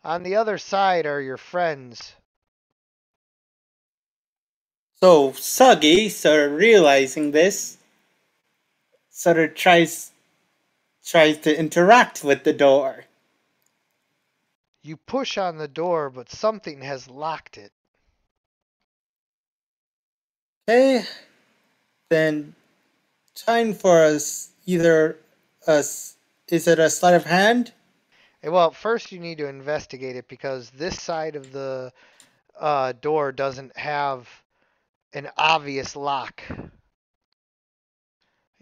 On the other side are your friends. So Suggy, sort of realizing this, sort of tries to interact with the door. You push on the door, but something has locked it. Okay, then time for us either us. Is it a sleight of hand? Well, first you need to investigate it because this side of the door doesn't have an obvious lock.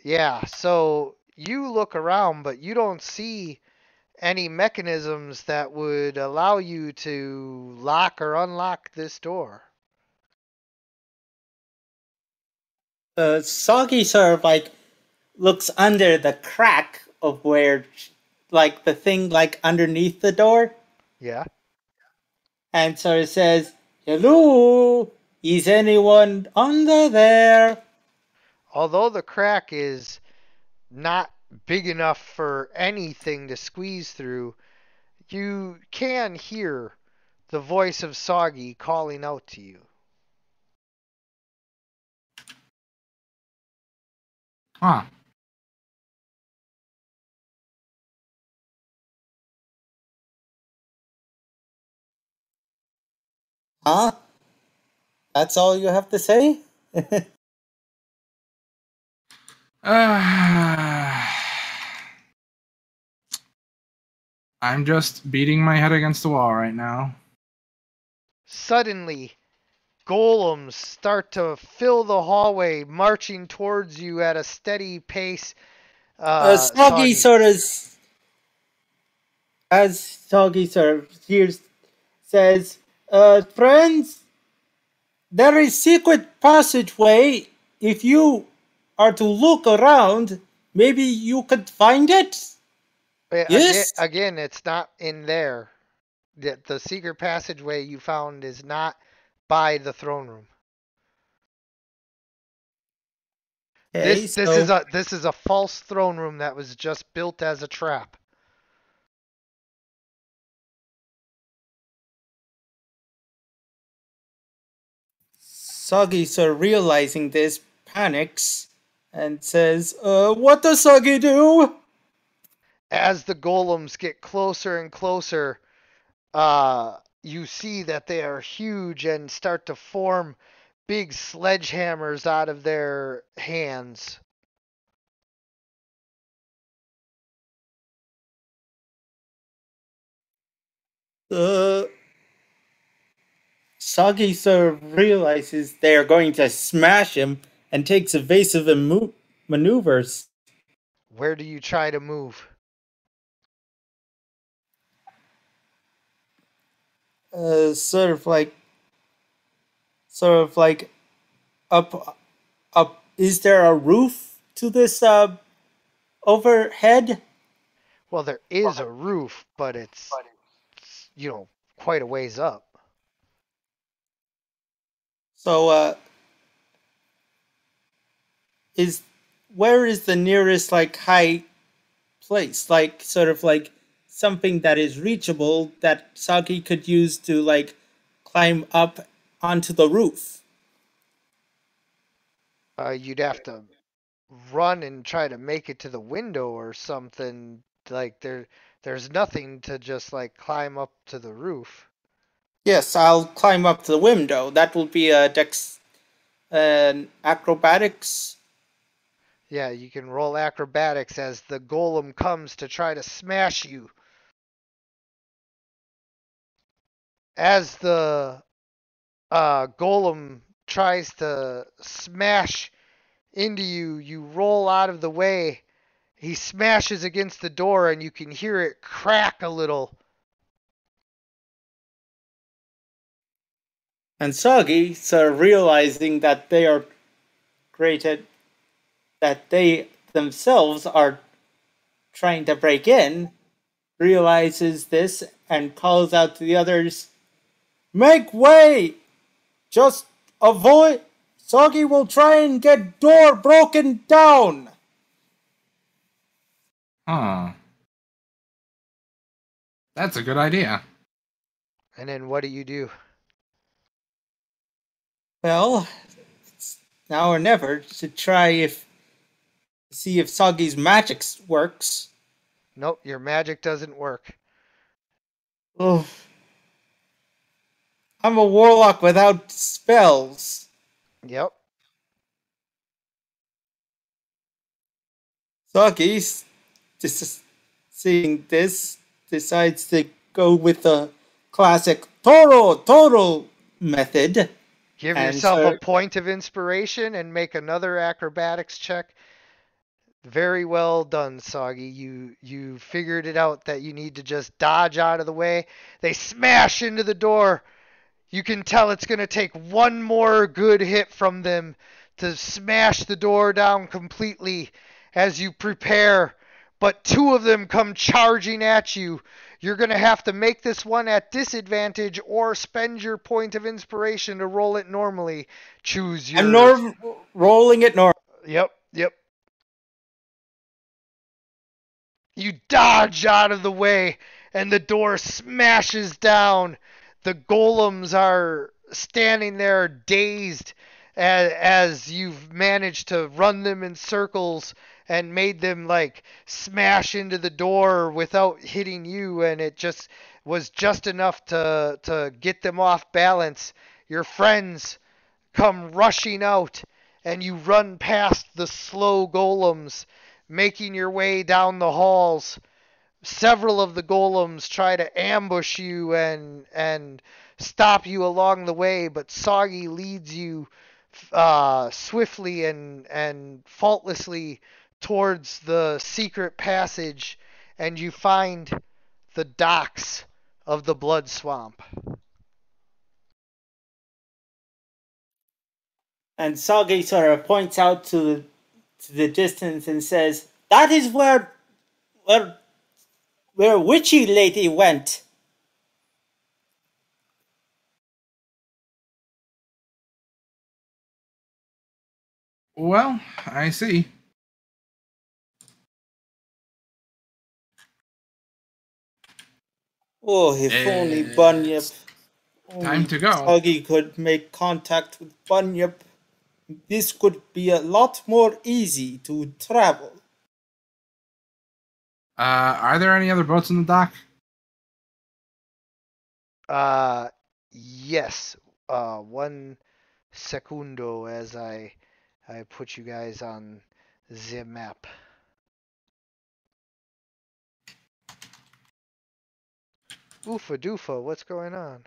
Yeah, so you look around, but you don't see any mechanisms that would allow you to lock or unlock this door. Soggy sort of like looks under the crack of where, like the thing like underneath the door, Yeah. and sort of says, "Hello, is anyone under there?" Although the crack is not big enough for anything to squeeze through, you can hear the voice of Soggy calling out to you. Huh. Huh? That's all you have to say? I'm just beating my head against the wall right now. Suddenly, golems start to fill the hallway, marching towards you at a steady pace. Soggy Soggy. sort of, as Soggy sort of hears, says, "Friends, there is secret passageway. If you are to look around, maybe you could find it." Yes? Again, it's not in there. The secret passageway you found is not by the throne room. Okay, This is a false throne room that was just built as a trap. Soggy, sort of realizing this, panics and says, what does Soggy do? As the golems get closer and closer, you see that they are huge and start to form big sledgehammers out of their hands. Soggy sort of realizes they are going to smash him and takes evasive maneuvers. Where do you try to move? Sort of like up. Is there a roof to this overhead? Well, there is a roof, but it's quite a ways up. So is where is the nearest like high place? Like sort of like something that is reachable that Soggy could use to like climb up onto the roof. You'd have to run and try to make it to the window or something. Like there's nothing to just like climb up to the roof. Yes, I'll climb up the window. That will be a acrobatics. Yeah, you can roll acrobatics as the golem comes to try to smash you. As the golem tries to smash into you, you roll out of the way. He smashes against the door and you can hear it crack a little. And Soggy, sort of realizing that they are created, that they themselves are trying to break in, realizes this and calls out to the others, "Make way! Just avoid. Soggy will try and get door broken down." Huh. That's a good idea. And then what do? Well, it's now or never to see if Soggy's magic works. Nope, your magic doesn't work. Oh, I'm a warlock without spells. Yep. Soggy, seeing this, decides to go with the classic total method. Give And yourself so- a point of inspiration and make another acrobatics check. Very well done, Soggy. You figured it out that you need to just dodge out of the way. They smash into the door. You can tell it's going to take one more good hit from them to smash the door down completely as you prepare. But two of them come charging at you. You're going to have to make this one at disadvantage or spend your point of inspiration to roll it normally. Choose yours. I'm rolling it normal. Yep. You dodge out of the way, and the door smashes down. The golems are standing there dazed as you've managed to run them in circles and made them like smash into the door without hitting you, and it just was just enough to get them off balance. Your friends come rushing out, and you run past the slow golems, making your way down the halls. Several of the golems try to ambush you and stop you along the way, but Soggy leads you swiftly and faultlessly towards the secret passage, and you find the docks of the Blood Swamp. And Soggy sort of points out to the distance and says, "That is where Witchy Lady went." Well, I see. Oh, if only Bunyip Time to go. Soggy could make contact with Bunyip. This could be a lot more easy to travel. Are there any other boats in the dock? Yes. 1 secundo as I put you guys on the map. Oofa doofa, what's going on?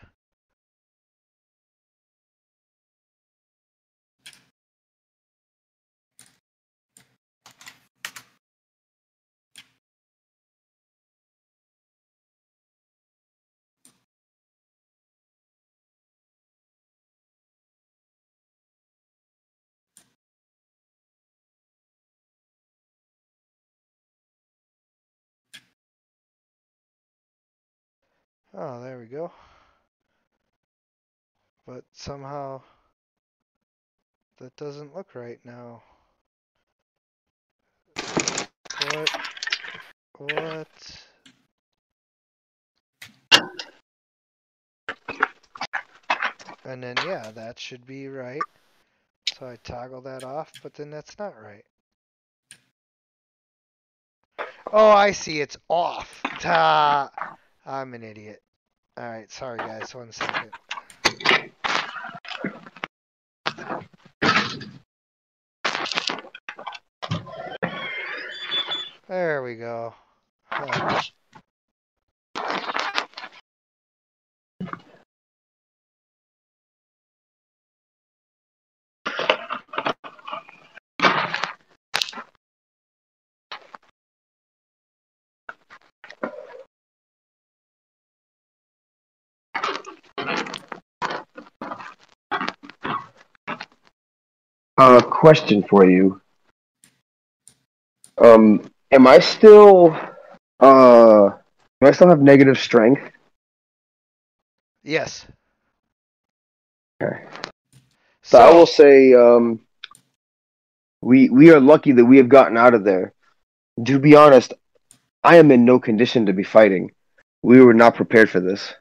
Oh, there we go. But somehow that doesn't look right now. What? And then, yeah, that should be right. So I toggle that off, but then that's not right. Oh, I see, it's off. I'm an idiot. Alright, sorry guys, 1 second. There we go. Question for you. Am I still do I still have negative strength? Yes. Okay. So I will say, we are lucky that we have gotten out of there. To be honest, I am in no condition to be fighting. We were not prepared for this.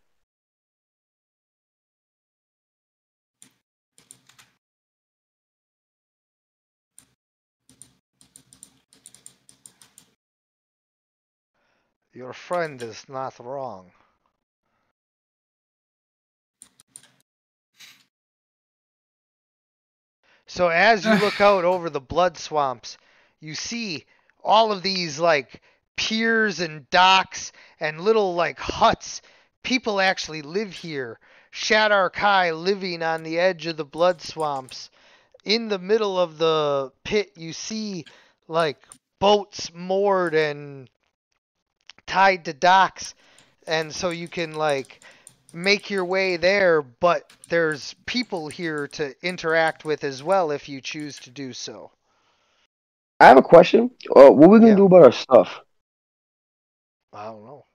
Your friend is not wrong. So as you look out over the blood swamps, you see all of these like piers and docks and little like huts. People actually live here. Shadar Kai living on the edge of the blood swamps. In the middle of the pit, you see like boats moored and tied to docks, and so you can like make your way there, but there's people here to interact with as well if you choose to do so. I have a question. What are we gonna do about our stuff? I don't know.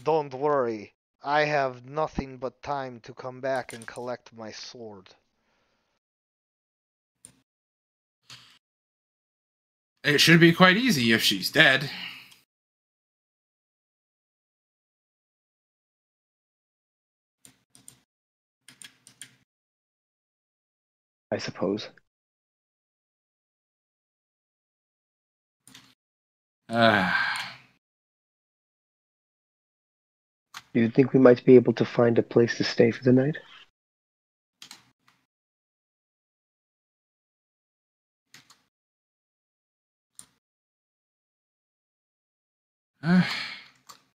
Don't worry. I have nothing but time to come back and collect my sword. It should be quite easy if she's dead. I suppose. Do you think we might be able to find a place to stay for the night?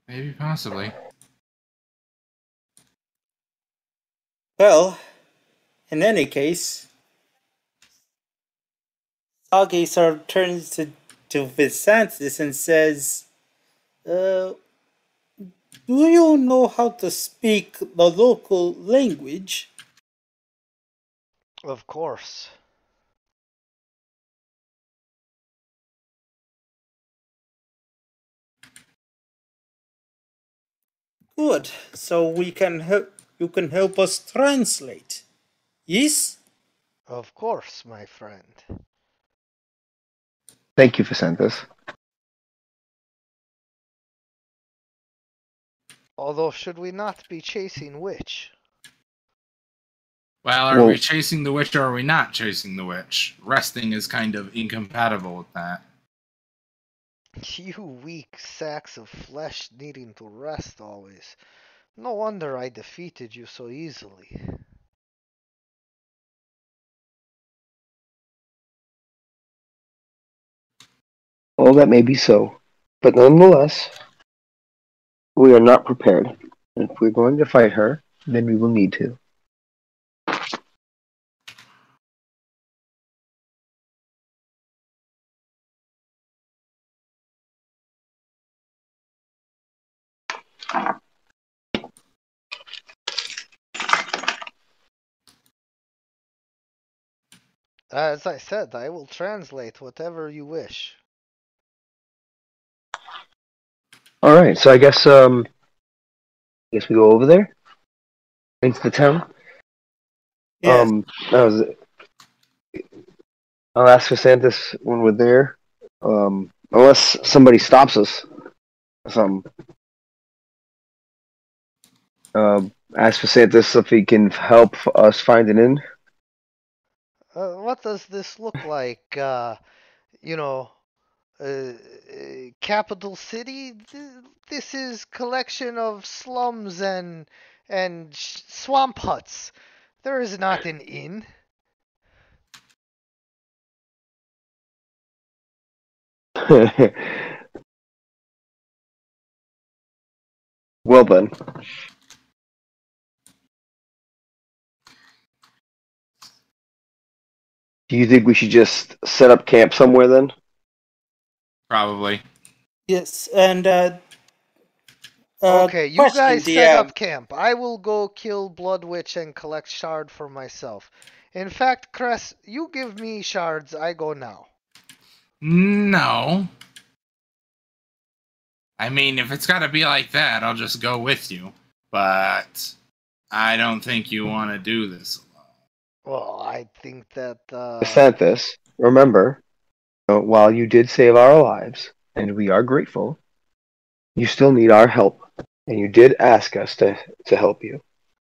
Maybe, possibly. Well, in any case, Sagi sort of turns to Visantis and says, Do you know how to speak the local language? Of course. Good. So we can help. You can help us translate. Yes? Of course, my friend. Thank you, Visantis. Although, should we not be chasing Witch? Well, are Well, we chasing the witch or are we not chasing the witch? Resting is kind of incompatible with that. You weak sacks of flesh needing to rest always. No wonder I defeated you so easily. well, that may be so, but nonetheless, we are not prepared. And if we're going to fight her, then we will need to. As I said, I will translate whatever you wish. All right, so I guess we go over there into the town. Yes. That was it. I'll ask for Santis when we're there. Unless somebody stops us. Some ask for Santis if he can help us find an inn. What does this look like? You know, uh, capital city? This is collection of slums and swamp huts. There is not an inn. Well then, do you think we should just set up camp somewhere then? Probably. Yes, and Okay, you question, guys set DM. up camp. I will go kill Blood Witch and collect shard for myself. In fact, Cress, you give me shards, I go now. No. I mean, if it's gotta be like that, I'll just go with you. But I don't think you want to do this alone. Well, I think that, Santis, remember, while you did save our lives, and we are grateful, you still need our help, and you did ask us to help you.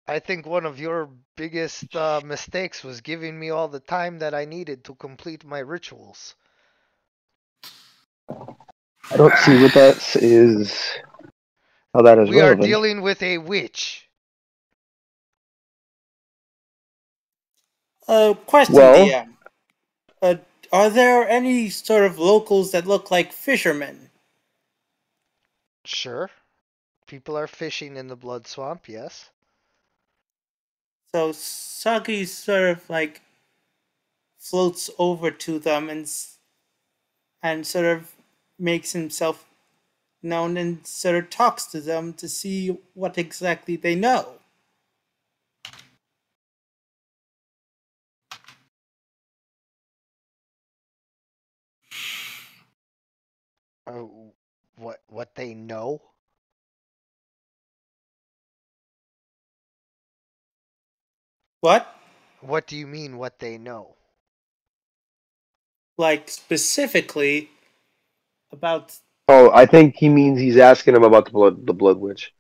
I think one of your biggest mistakes was giving me all the time that I needed to complete my rituals. I don't see what that is. How that is We are relevant. dealing with a witch. Question, Well, DM. Uh, are there any sort of locals that look like fishermen? Sure. People are fishing in the blood swamp, yes. So Sagi sort of like floats over to them and sort of makes himself known and sort of talks to them to see what exactly they know. What they know? What? What do you mean what they know? Like specifically about. oh, I think he means he's asking him about the blood witch.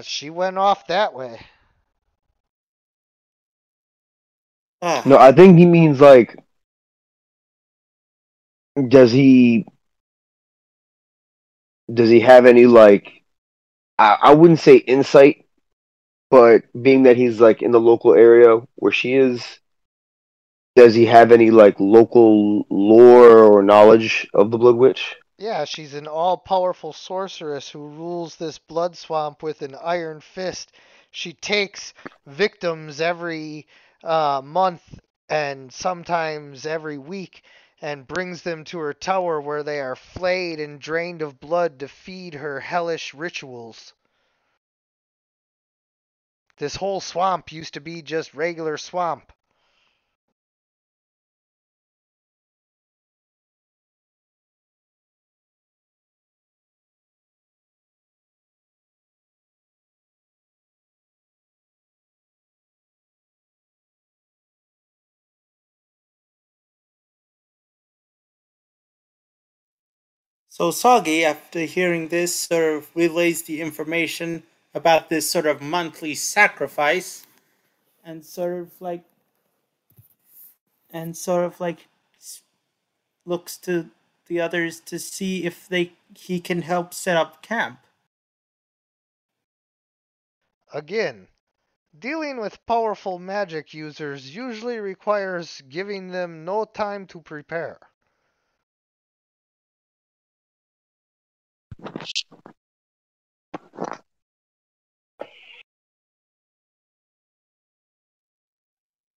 She went off that way. No, Ah, I think he means like, does he have any like, I wouldn't say insight, but being that he's like in the local area where she is, does he have any like local lore or knowledge of the blood witch? Yeah, she's an all-powerful sorceress who rules this blood swamp with an iron fist. She takes victims every month and sometimes every week and brings them to her tower where they are flayed and drained of blood to feed her hellish rituals. This whole swamp used to be just regular swamp. So Soggy, after hearing this, sort of relays the information about this sort of monthly sacrifice, and sort of like looks to the others to see if he can help set up camp. Again, dealing with powerful magic users usually requires giving them no time to prepare.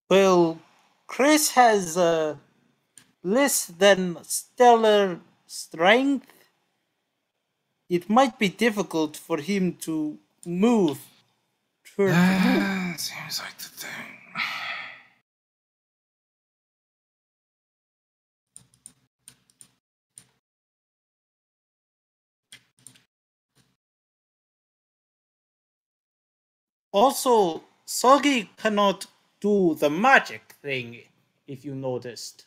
Well, Chris has less than stellar strength. It might be difficult for him to move. That seems like the thing. Also, Soggy cannot do the magic thing, if you noticed.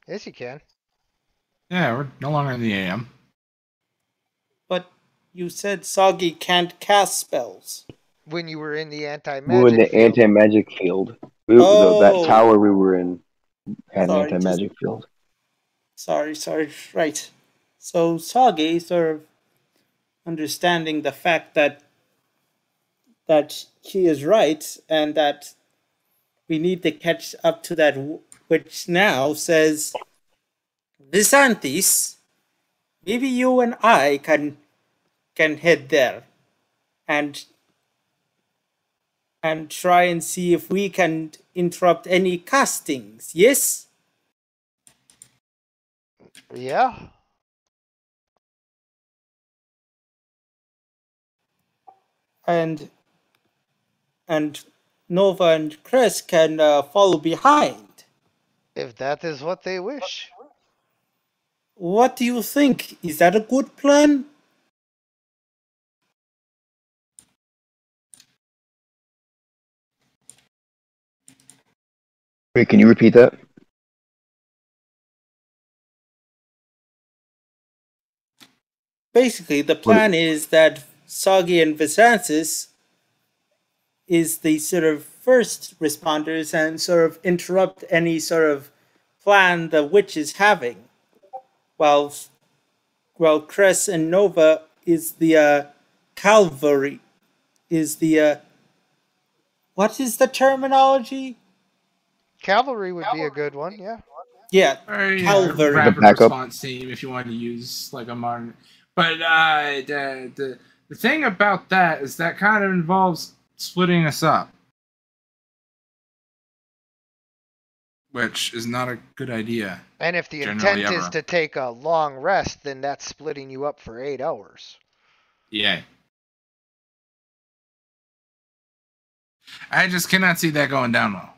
Yes, you can. Yeah, we're no longer in the AM. But you said Soggy can't cast spells. When you were in the We were in anti-magic the field. anti-magic field. That Oh, tower we were in had an sorry, anti-magic field. sorry, right. So Soggy sort of understanding the fact that he is right and that we need to catch up to that, which now says, Visantis, maybe you and I can head there and try and see if we can interrupt any castings. Yes? Yeah. And Nova and Chris can follow behind. If that is what they wish. What do you think? Is that a good plan? Wait, can you repeat that? Basically, the plan is that Soggy and Visansis is the sort of first responders and sort of interrupt any sort of plan the witch is having, while Chris and Nova is the cavalry, is the what is the terminology? Cavalry would be a good one, yeah. Yeah, Or, yeah, cavalry. rapid backup. response team if you want to use like a modern. But the thing about that is that kind of involves splitting us up, which is not a good idea. And if the Generally intent is ever. to take a long rest, then that's splitting you up for 8 hours. Yeah. I just cannot see that going down well.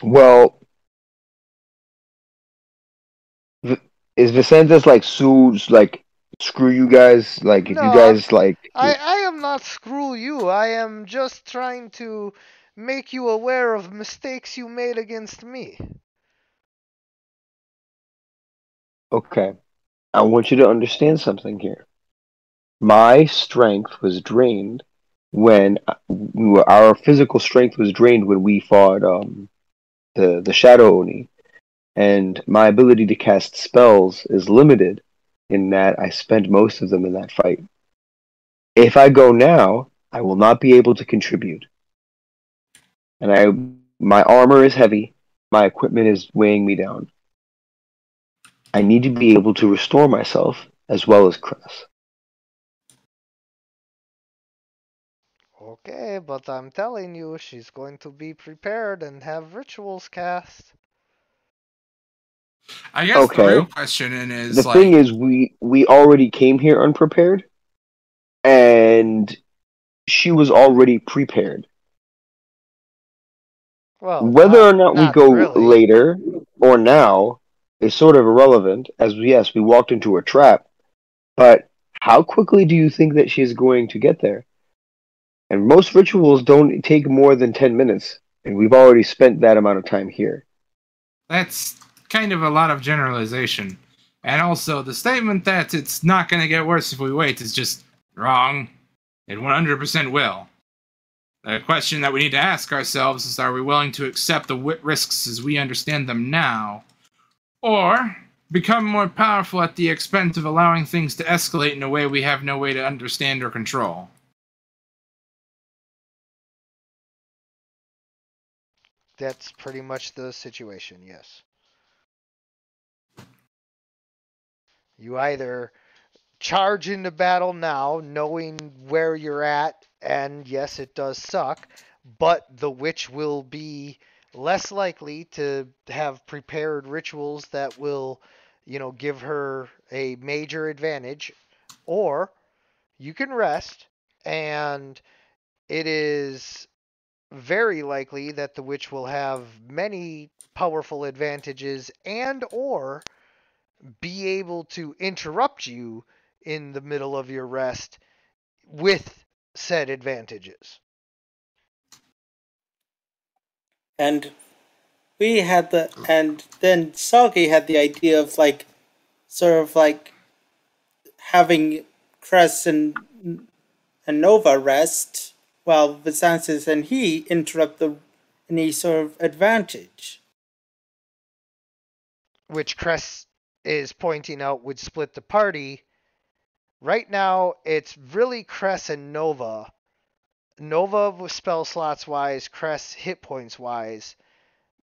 Well, is Vicentis like sues like screw you guys? Like if you No, guys like I am not screw you. I am just trying to make you aware of mistakes you made against me. okay, I want you to understand something here. My strength was drained when our physical strength was drained when we fought the Shadow Oni, and my ability to cast spells is limited in that I spent most of them in that fight. If I go now, I will not be able to contribute, and my armor is heavy, my equipment is weighing me down. I need to be able to restore myself as well as Cress. Okay, but I'm telling you, she's going to be prepared and have rituals cast. I guess the real Okay. question is The thing is, we already came here unprepared, and she was already prepared. Well, Whether or not we not go really. later or now is sort of irrelevant, as yes, we walked into a trap, but how quickly do you think that she's going to get there? And most rituals don't take more than 10 minutes, and we've already spent that amount of time here. that's kind of a lot of generalization. And also, the statement that it's not going to get worse if we wait is just wrong. It 100% will. The question that we need to ask ourselves is, are we willing to accept the risks as we understand them now, or become more powerful at the expense of allowing things to escalate in a way we have no way to understand or control? That's pretty much the situation, yes. You either charge into battle now, knowing where you're at, and yes, it does suck, but the witch will be less likely to have prepared rituals that will, give her a major advantage, or you can rest, and it is very likely that the witch will have many powerful advantages and or be able to interrupt you in the middle of your rest with said advantages. And and then Soggy had the idea of like, sort of like having Cress and Nova rest while Visansis and he interrupt any sort of advantage. Which Cress is pointing out would split the party. Right now, it's really Cress and Nova. Nova spell slots wise, Cress hit points wise.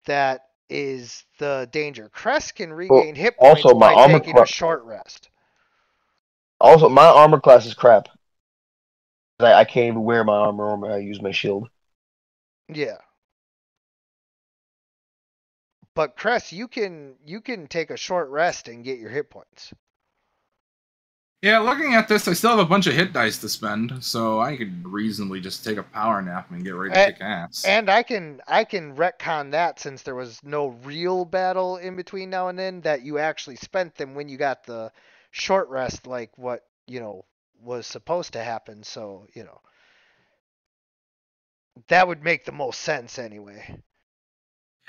That is the danger. Cress can Well, regain hit points also my by armor taking a short rest. also my armor class is crap. I can't even wear my armor when I use my shield. Yeah. But Cress, you can take a short rest and get your hit points. Yeah, looking at this, I still have a bunch of hit dice to spend, so I could reasonably just take a power nap and get ready to kick ass. And I can retcon that, since there was no real battle in between now and then, that you actually spent them when you got the short rest, like what, was supposed to happen. So, that would make the most sense anyway.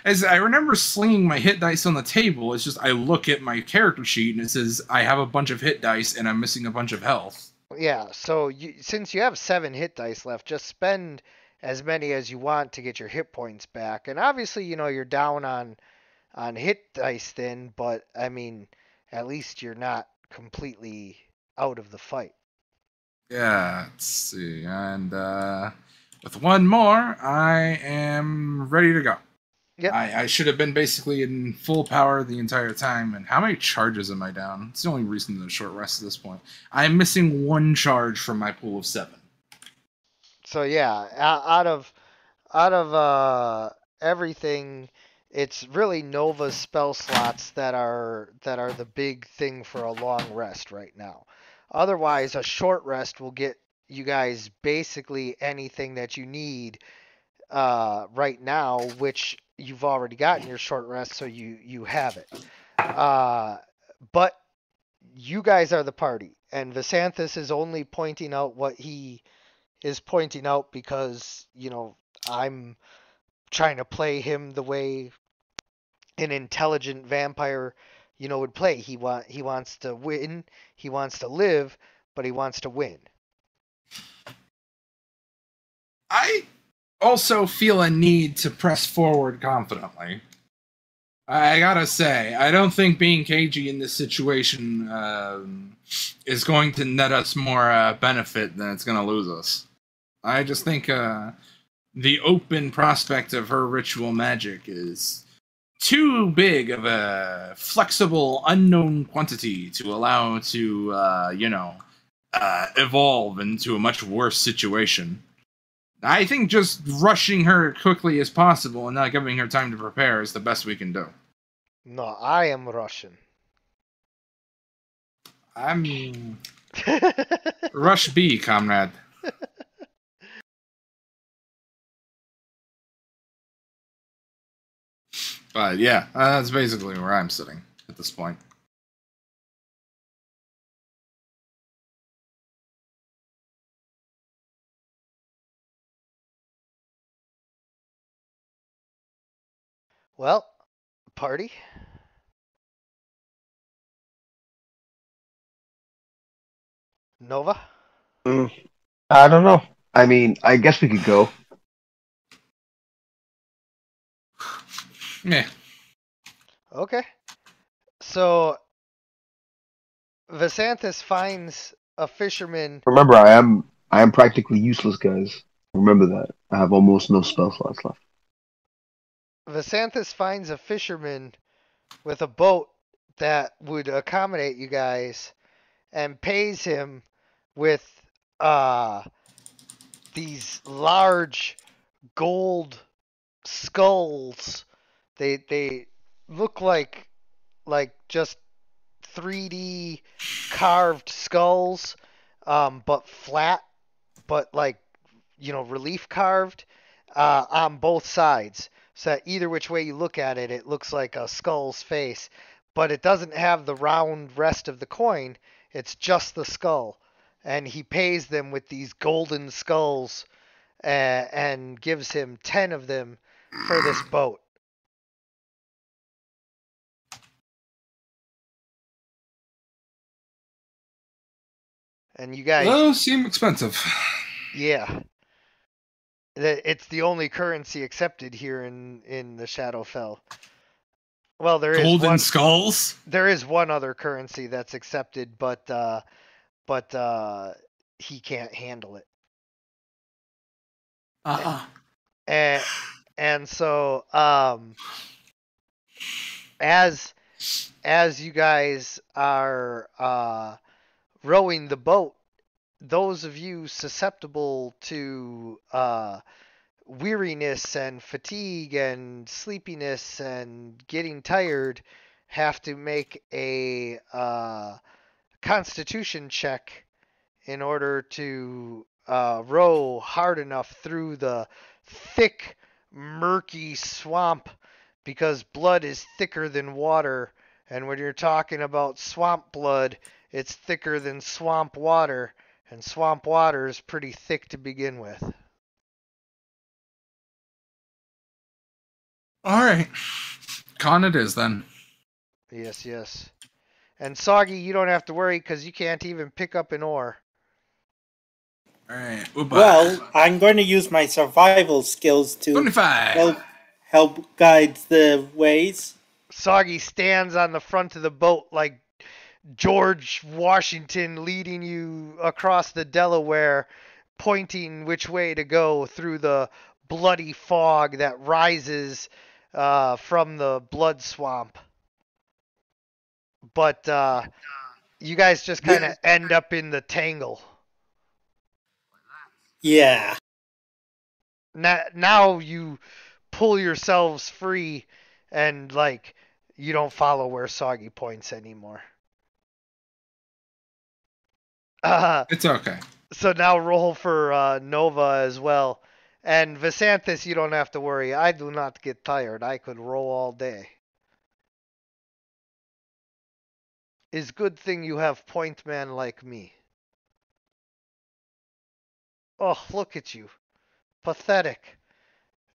As I remember slinging my hit dice on the table, it's just I look at my character sheet and it says I have a bunch of hit dice and I'm missing a bunch of health. Yeah, so since you have 7 hit dice left, just spend as many as you want to get your hit points back. And obviously, you're down on hit dice then, but I mean, at least you're not completely out of the fight. Yeah, let's see. And with one more, I am ready to go. Yep. I should have been basically in full power the entire time. And how many charges am I down? It's the only reason to short rest at this point. I'm missing 1 charge from my pool of 7. So yeah, out of everything, it's really Nova's spell slots that are the big thing for a long rest right now. Otherwise, a short rest will get you guys basically anything that you need right now, which you've already gotten your short rest, so you have it. But you guys are the party, and Visanthus is only pointing out what he is pointing out because I'm trying to play him the way an intelligent vampire would play. He wants to win, he wants to live, but he wants to win. I also feel a need to press forward confidently. I gotta say, I don't think being cagey in this situation is going to net us more benefit than it's going to lose us. I just think the open prospect of her ritual magic is too big of a flexible, unknown quantity to allow to, evolve into a much worse situation. I think just rushing her quickly as possible and not giving her time to prepare is the best we can do. No, I am Russian. I'm Rush B, comrade. But yeah, that's basically where I'm sitting at this point. Well, party. Nova? Mm, I don't know. I mean, I guess we could go. Yeah. Okay. So Vasanthus finds a fisherman. Remember, I am practically useless, guys. Remember that. I have almost no spell slots left. Vasanthus finds a fisherman with a boat that would accommodate you guys and pays him with uh these large gold skulls. They look like just 3D carved skulls, but flat, but like relief carved on both sides. So that either which way you look at it, it looks like a skull's face, but it doesn't have the round rest of the coin. It's just the skull, and he pays them with these golden skulls and gives him 10 of them for this boat. And you guys, Those seem expensive. yeah, it's the only currency accepted here in the Shadowfell. Well, Golden skulls? there is one other currency that's accepted, but he can't handle it. Uh-uh. And and so as as you guys are rowing the boat, those of you susceptible to weariness and fatigue and sleepiness and getting tired have to make a constitution check in order to row hard enough through the thick, murky swamp because blood is thicker than water. And when you're talking about swamp blood, it's thicker than swamp water. And swamp water is pretty thick to begin with. All right. Con it is then. Yes, yes. And Soggy, you don't have to worry because you can't even pick up an oar. All right. Well, I'm going to use my survival skills to 25. help guide the ways. Soggy stands on the front of the boat like George Washington leading you across the Delaware, pointing which way to go through the bloody fog that rises from the blood swamp. But you guys just kind of end up in the tangle. Yeah. Now you pull yourselves free and like you don't follow where Soggy points anymore. It's okay. So now roll for Nova as well. And Visanthus, you don't have to worry. I do not get tired. I could roll all day. It's good thing you have point man like me. Oh, look at you. Pathetic.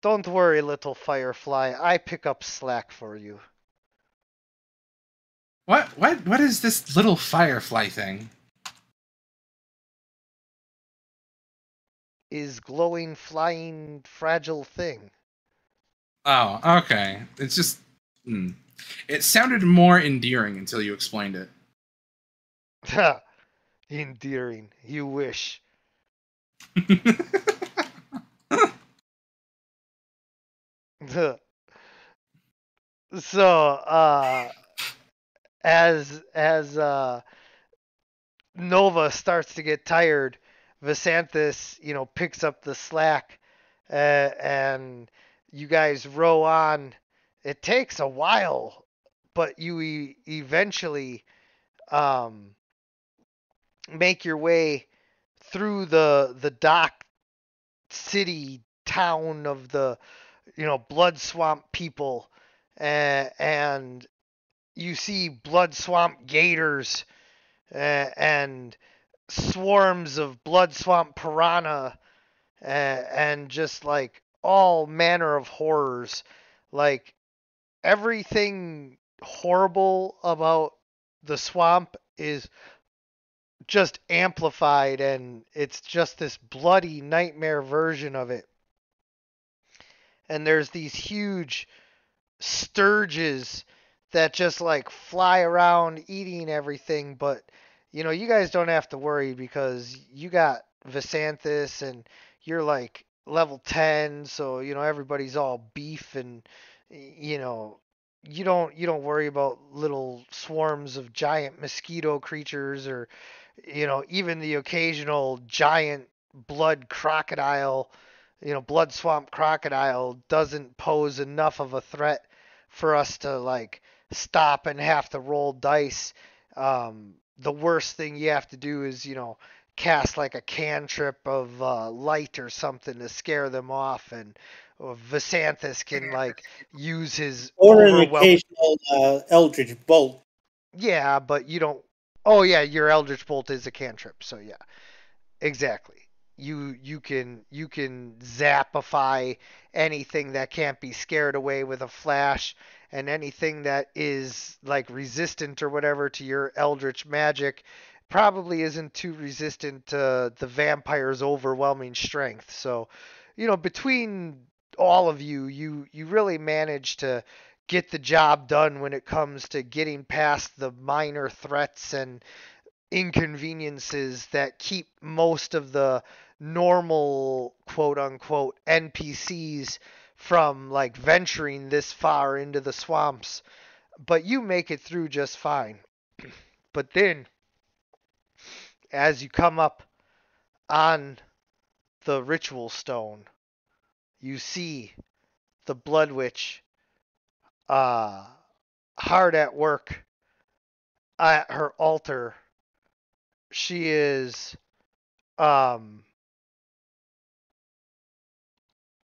Don't worry, little firefly. I pick up slack for you. What is this little firefly thing? Is glowing, flying, fragile thing. Oh, okay. It's just it sounded more endearing until you explained it. Ha! Endearing. You wish. So, as Nova starts to get tired, Visanthus, picks up the slack, and you guys row on. It takes a while, but you eventually um, make your way through the dock city town of the blood swamp people, and you see blood swamp gators and swarms of blood swamp piranha and just like all manner of horrors. Like everything horrible about the swamp is just amplified, and it's just this bloody nightmare version of it. And there's these huge sturges that just like fly around eating everything, but you guys don't have to worry because you got Visanthus and you're like level 10, so everybody's all beef, and you know you don't worry about little swarms of giant mosquito creatures, or even the occasional giant blood crocodile, blood swamp crocodile doesn't pose enough of a threat for us to like stop and have to roll dice. The worst thing you have to do is, cast like a cantrip of light or something to scare them off, and Visanthus can like use his Or an overwhelm. occasional Eldritch Bolt. Yeah, but you don't. Oh yeah, your Eldritch Bolt is a cantrip, so yeah. Exactly. You can zapify anything that can't be scared away with a flash, and anything that is like resistant or whatever to your eldritch magic probably isn't too resistant to the vampire's overwhelming strength. So, between all of you, you really manage to get the job done when it comes to getting past the minor threats and inconveniences that keep most of the normal quote unquote NPCs from like venturing this far into the swamps. But you make it through just fine. But then, as you come up on the ritual stone, you see the Blood Witch uh, hard at work at her altar. She is um,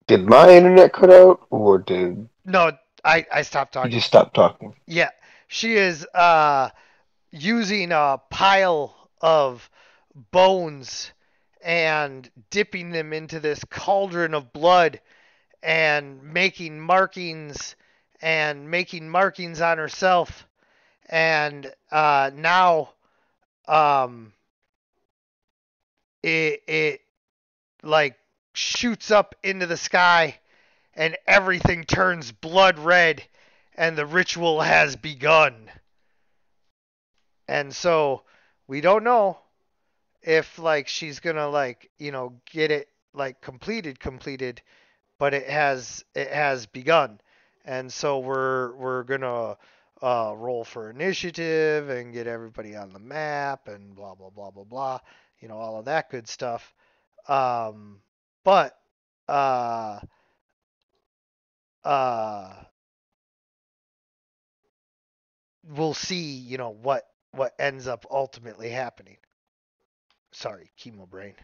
Did my internet cut out, or did no, I stopped you talking. just stop talking? Yeah, she is using a pile of bones and dipping them into this cauldron of blood, and making markings on herself. And now um, it like shoots up into the sky, and everything turns blood red, and the ritual has begun. And so we don't know if like she's gonna like get it like completed, but it has begun. And so we're gonna roll for initiative and get everybody on the map and blah blah blah blah blah, all of that good stuff. But uh uh we'll see, what ends up ultimately happening. Sorry, chemo brain.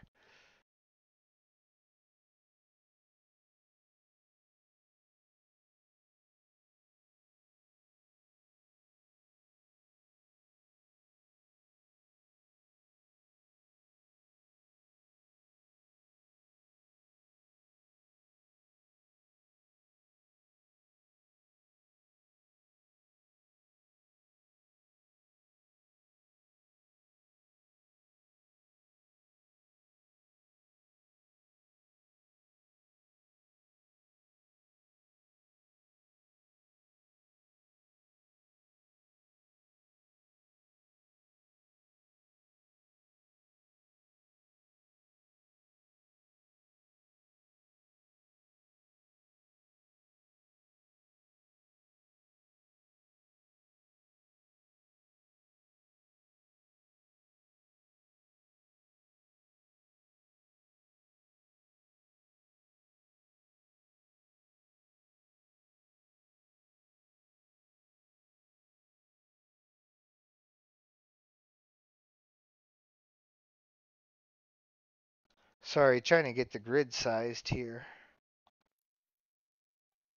Sorry, trying to get the grid sized here.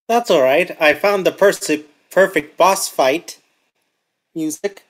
That's alright. I found the perfect boss fight music.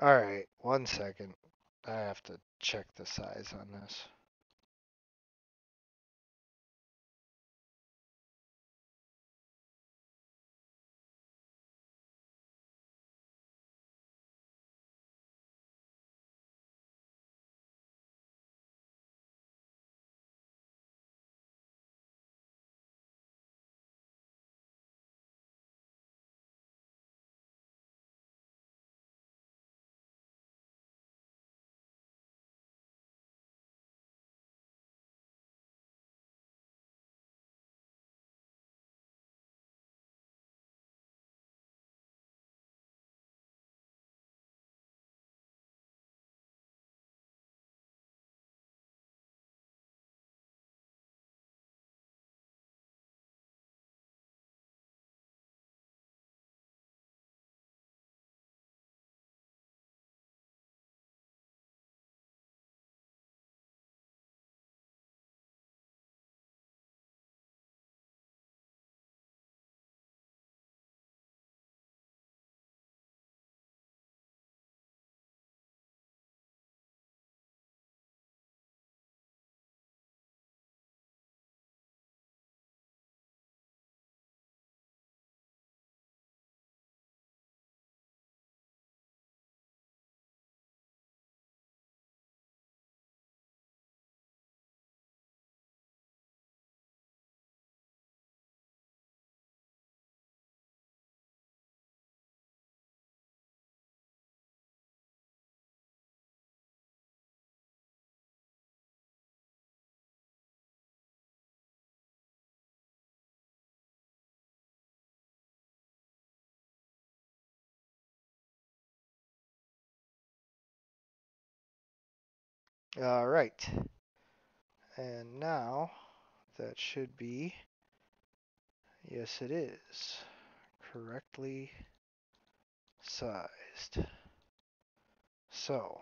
Alright, 1 second. I have to check the size on this. Alright. And now, that should be, yes it is, correctly sized. So,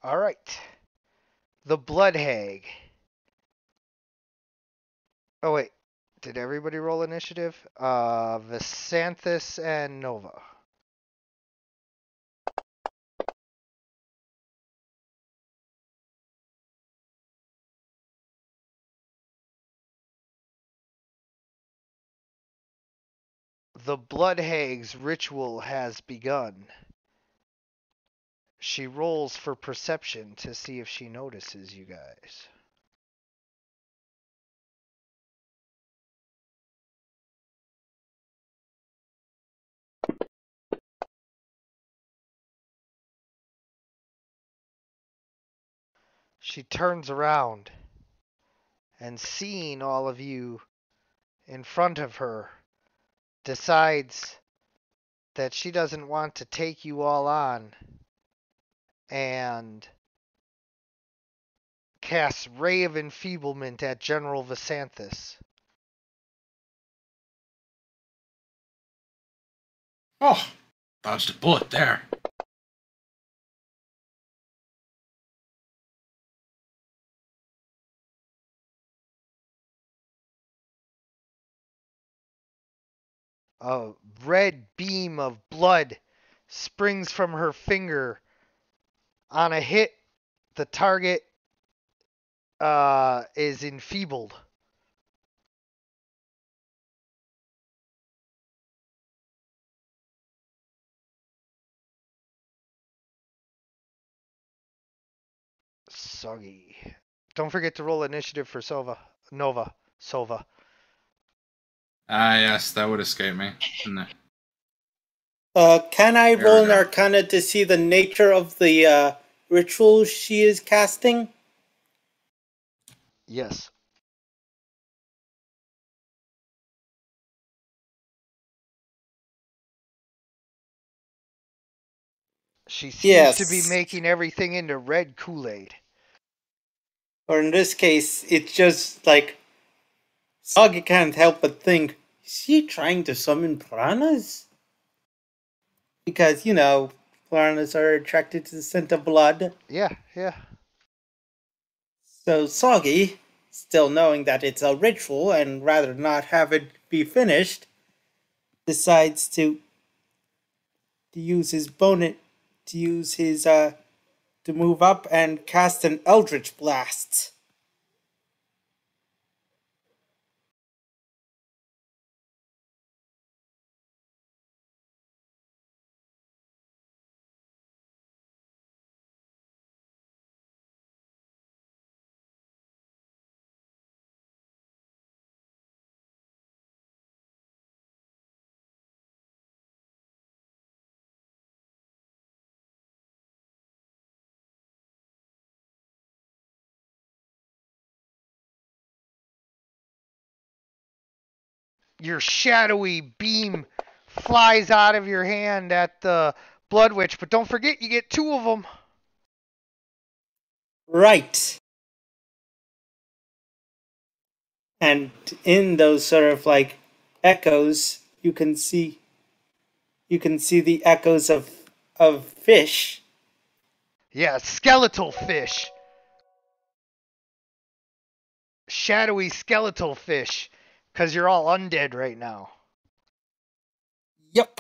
alright. The Blood Hag. Oh wait, did everybody roll initiative? Visanthus and Nova. The Blood Hag's ritual has begun. She rolls for perception to see if she notices you guys. She turns around and, seeing all of you in front of her, decides that she doesn't want to take you all on and casts Ray of Enfeeblement at General Visanthus. Oh, dodged a bullet there. A red beam of blood springs from her finger. On a hit, the target is enfeebled. Soggy. Don't forget to roll initiative for Sova. Sova. Ah, yes, that would escape me. No. Can I There roll we an go. Arcana to see the nature of the ritual she is casting? Yes. She seems to be Yes. making everything into red Kool-Aid. Or in this case, it's just like Soggy can't help but think, is she trying to summon piranhas? Because, piranhas are attracted to the scent of blood. Yeah. So Soggy, still knowing that it's a ritual and rather not have it be finished, decides to use his bonus to move up and cast an Eldritch Blast. Your shadowy beam flies out of your hand at the Blood Witch, but don't forget you get 2 of them. Right. And in those sort of like echoes, you can see the echoes of fish. Yeah, skeletal fish. Shadowy skeletal fish. Because you're all undead right now. Yep.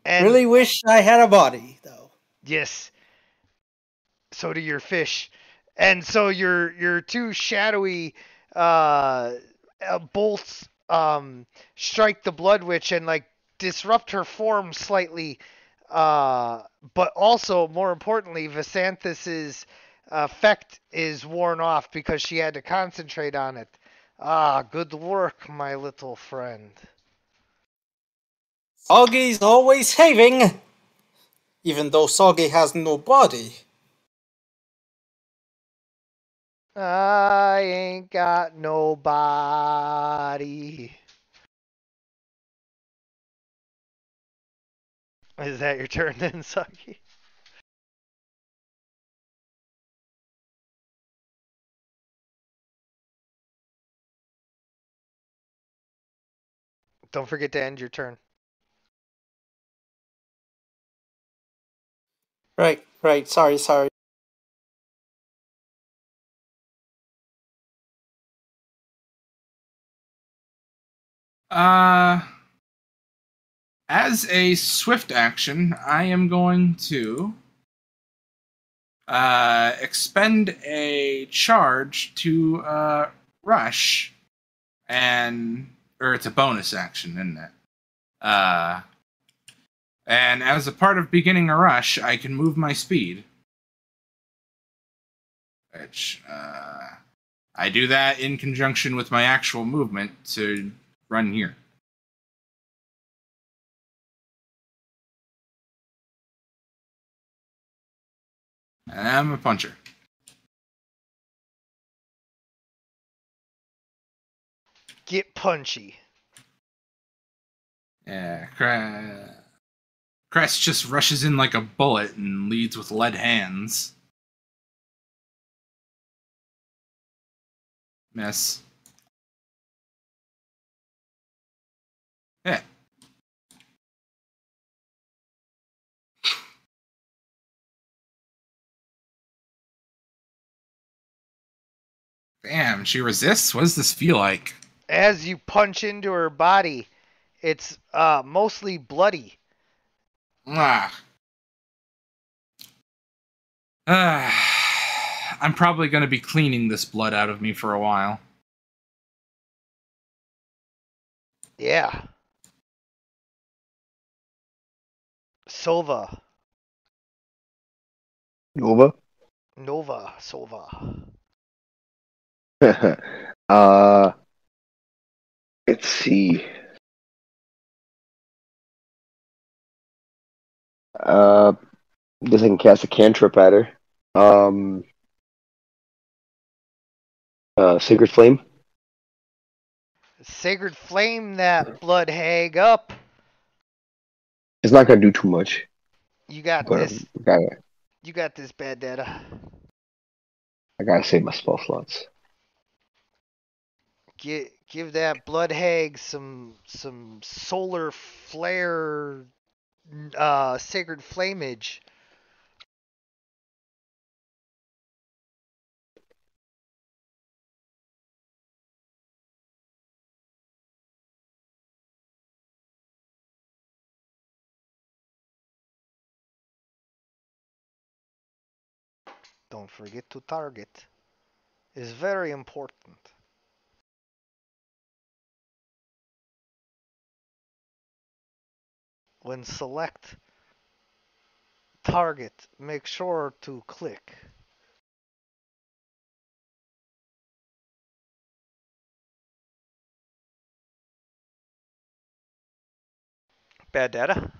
And Really wish I had a body, though. yes, so do your fish. And so your 2 shadowy bolts strike the Blood Witch and like disrupt her form slightly. But also, more importantly, Visanthis's effect is worn off because she had to concentrate on it. Ah, good work, my little friend. Soggy's always saving, even though Soggy has no body. I ain't got nobody. Is that your turn then, Saki? Don't forget to end your turn. Right. Sorry. As a swift action, I am going to expend a charge to rush, or it's a bonus action, isn't it? And as a part of beginning a rush, I can move my speed, which I do that in conjunction with my actual movement to run here. And I'm a puncher. Get punchy. Yeah, Crest just rushes in like a bullet and leads with lead hands. Miss. Yeah. Damn, she resists? What does this feel like? As you punch into her body, it's mostly bloody. Ah. I'm probably going to be cleaning this blood out of me for a while. Yeah. Sova. Nova. Nova Sova. uh, let's see. Guess I can cast a cantrip at her. Sacred Flame. Sacred Flame that blood hag up. It's not gonna do too much, You got but this. You got this, bad data. I gotta save my spell slots. Give that blood hag some solar flare sacred flamage. Don't forget to target. Is very important. When select target, make sure to click. Bad data.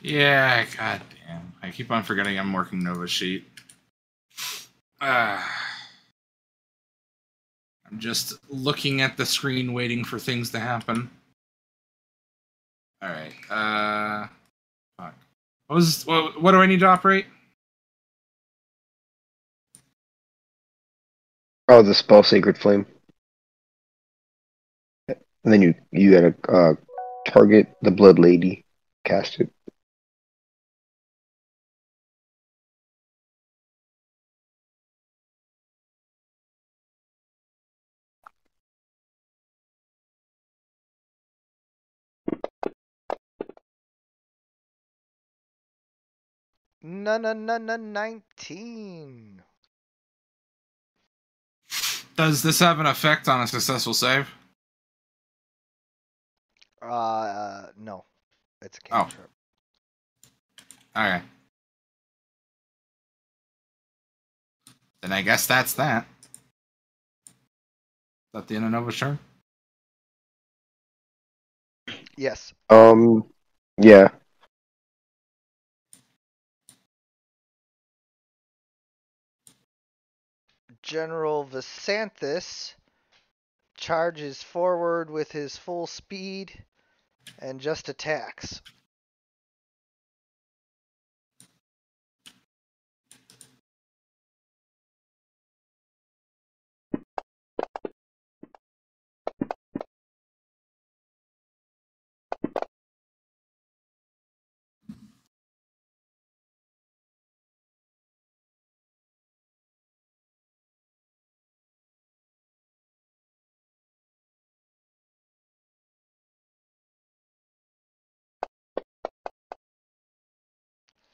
Yeah, goddamn. I keep on forgetting I'm working Nova Sheet. I'm just looking at the screen waiting for things to happen. Alright, fuck. What do I need to operate? Oh, the spell Sacred Flame. And then you gotta target the Blood Lady. Cast it. No, no, no, no, 19. Does this have an effect on a successful save? No. It's a Oh. cantrip. Okay. Then I guess that's that. Is that the end of Nova's turn? Yes. Yeah. General Visanthus charges forward with his full speed and just attacks.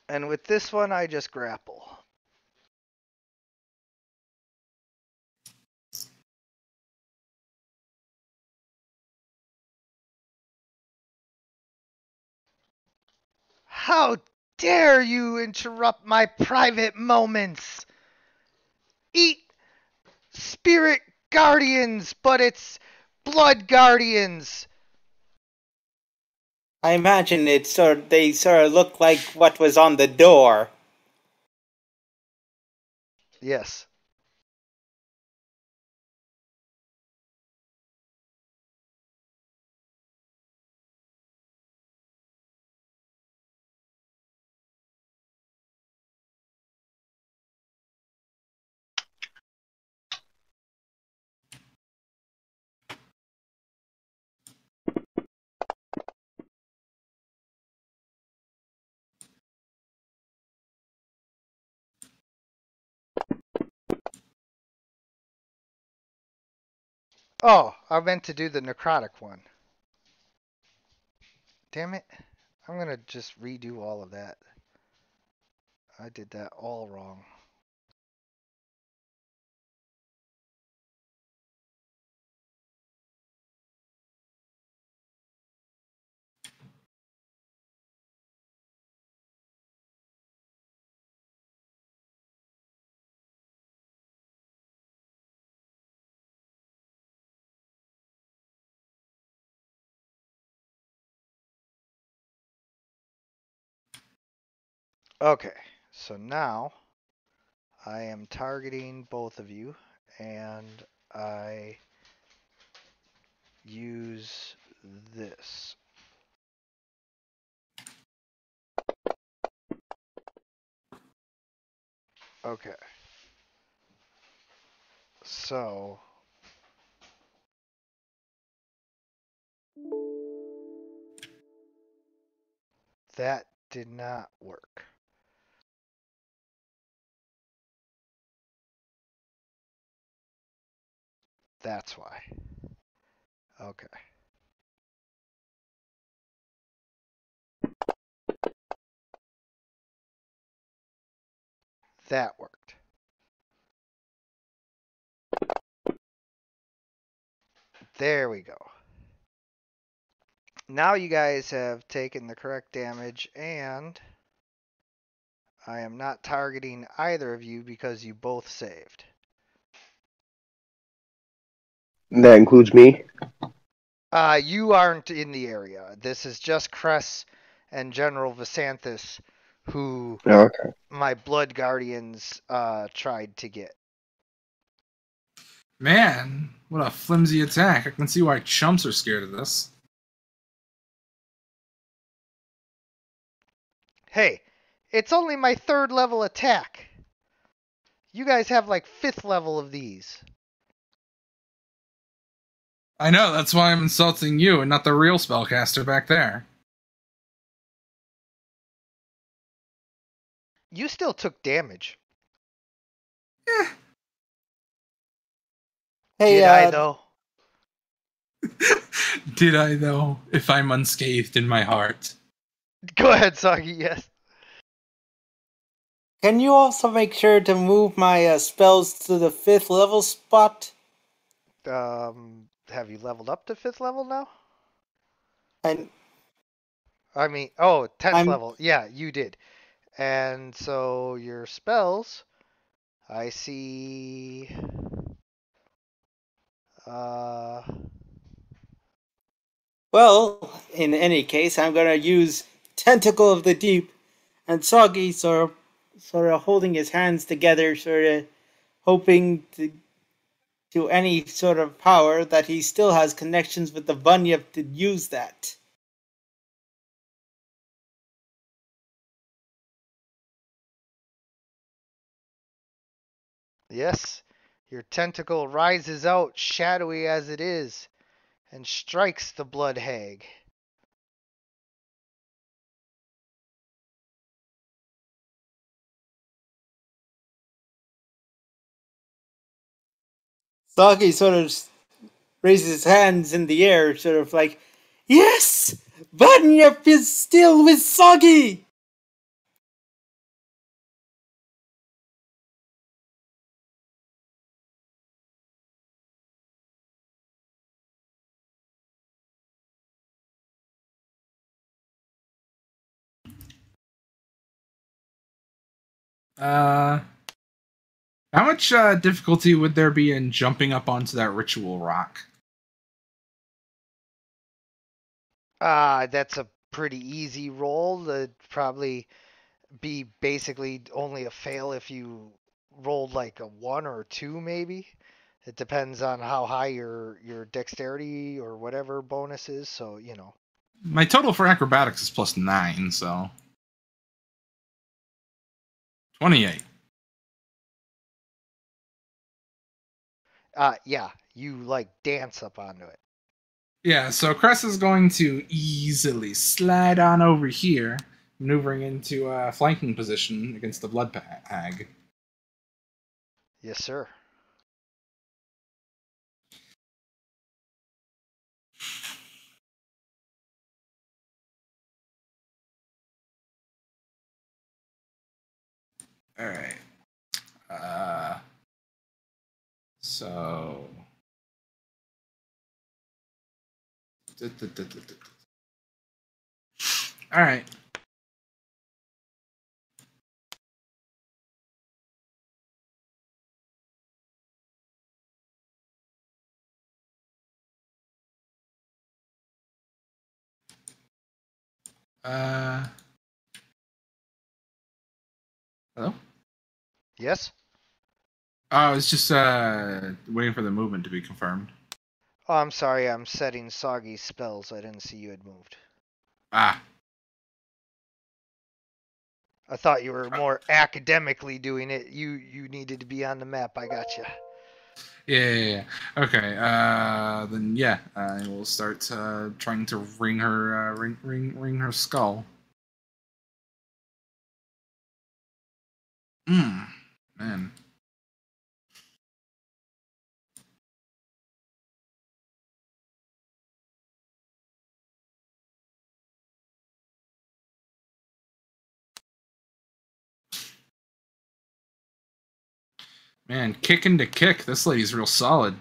And with this one, I just grapple. How dare you interrupt my private moments? Eat spirit guardians, but it's blood guardians. I imagine they sort of look like what was on the door. Yes. Oh, I meant to do the necrotic one. Damn it. I'm going to just redo all of that. I did that all wrong. Okay, so now I am targeting both of you, and I use this. Okay, so that did not work. That's why. Okay. That worked. There we go. Now you guys have taken the correct damage, and I am not targeting either of you because you both saved. That includes me. You aren't in the area. This is just Cress and General Visanthus, who Oh, okay. my blood guardians tried to get. Man, what a flimsy attack. I can see why chumps are scared of this. Hey, it's only my 3rd level attack. You guys have like 5th level of these. I know, that's why I'm insulting you and not the real spellcaster back there. You still took damage. Eh. Hey, Did I though? Did I, though, if I'm unscathed in my heart? Go ahead, Soggy. Yes. can you also make sure to move my spells to the 5th level spot? Have you leveled up to 5th level now? And I mean, oh, 10th I'm level. Yeah, you did. And so your spells, I see. Uh, well. In any case, I'm gonna use Tentacle of the Deep, and Soggy sort of holding his hands together, sort of hoping to any sort of power that he still has connections with the Bunyip to use that. yes, your tentacle rises out, shadowy as it is, and strikes the blood hag. Soggy sort of raises his hands in the air, sort of like, yes! Bunyip is still with Soggy! Uh, how much difficulty would there be in jumping up onto that ritual rock? That's a pretty easy roll. That'd probably be basically only a fail if you rolled like a 1 or a 2, maybe. It depends on how high your dexterity or whatever bonus is. So you know. My total for acrobatics is +9, so 28. Yeah, you like dance up onto it. Yeah, so Cress is going to easily slide on over here, maneuvering into a flanking position against the blood hag. Yes, sir. All right. Uh, so. All right. Uh, Hello? Yes? I was just waiting for the movement to be confirmed. Oh, I'm sorry. I'm setting Soggy spells. I didn't see you had moved. Ah. I thought you were more academically doing it. You needed to be on the map. I gotcha. Yeah. Okay. Then yeah, I will start trying to ring her ring her skull. Man. Man, kicking to kick. This lady's real solid.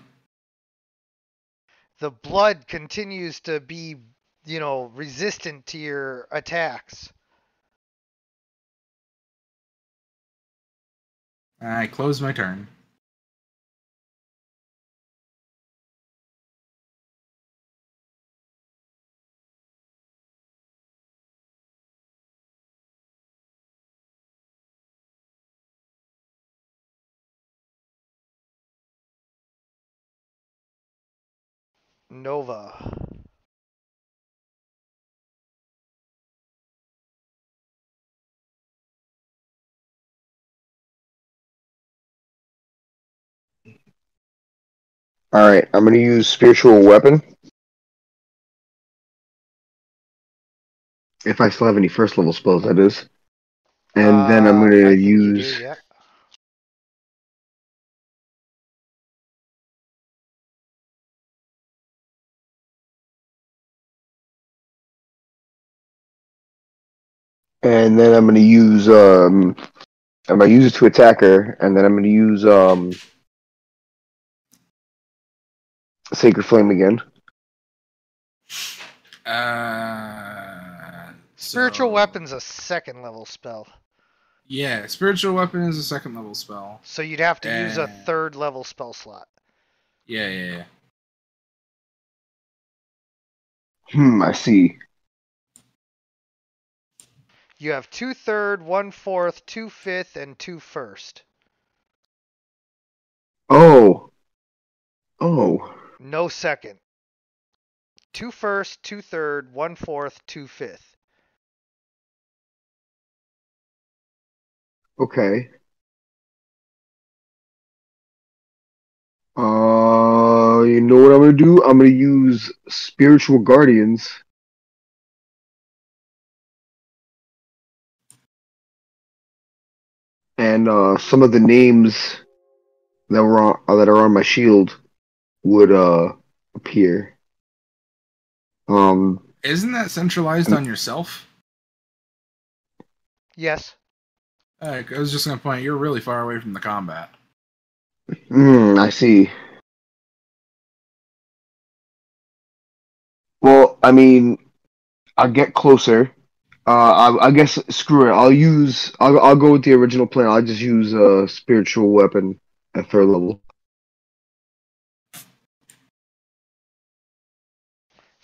The blood continues to be, resistant to your attacks. I close my turn. Nova. All right, I'm gonna use spiritual weapon. If I still have any first level spells, that is. And then I'm gonna I think you do, use. yeah. And then I'm gonna use. I'm gonna use it to attack her, and then I'm gonna use Sacred Flame again. Spiritual weapon's a second level spell. Yeah, spiritual weapon is a second level spell. So you'd have to use a And- third level spell slot. Yeah. I see. You have 2/3, 1/4, 2/5, and 2/1. Oh. No second. 2/1, 2/3, 1/4, 2/5. Okay. You know what I'm gonna do? I'm gonna use Spiritual Guardians. And some of the names that are on my shield would appear. Isn't that centralized on yourself? Yes. I was just gonna point out, you're really far away from the combat. I see. Well, I mean, I'll get closer. I guess screw it. I'll go with the original plan. I'll just use a spiritual weapon at third level.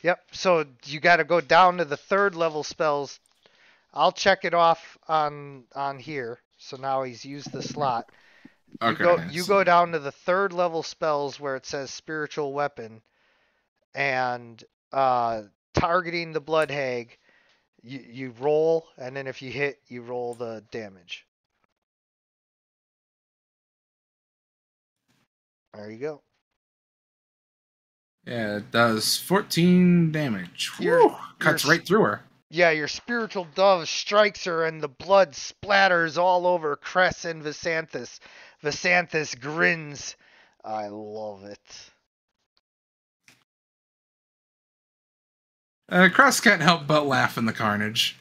Yep. So you got to go down to the third level spells. I'll check it off on here. So now he's used the slot. You go down to the third level spells where it says spiritual weapon, and targeting the blood hag. You roll, and then if you hit, you roll the damage. There you go. Yeah, it does 14 damage. Cuts right through her. Yeah, your spiritual dove strikes her, and the blood splatters all over Cress and Visanthus. Visanthus grins. I love it. Cross can't help but laugh in the carnage.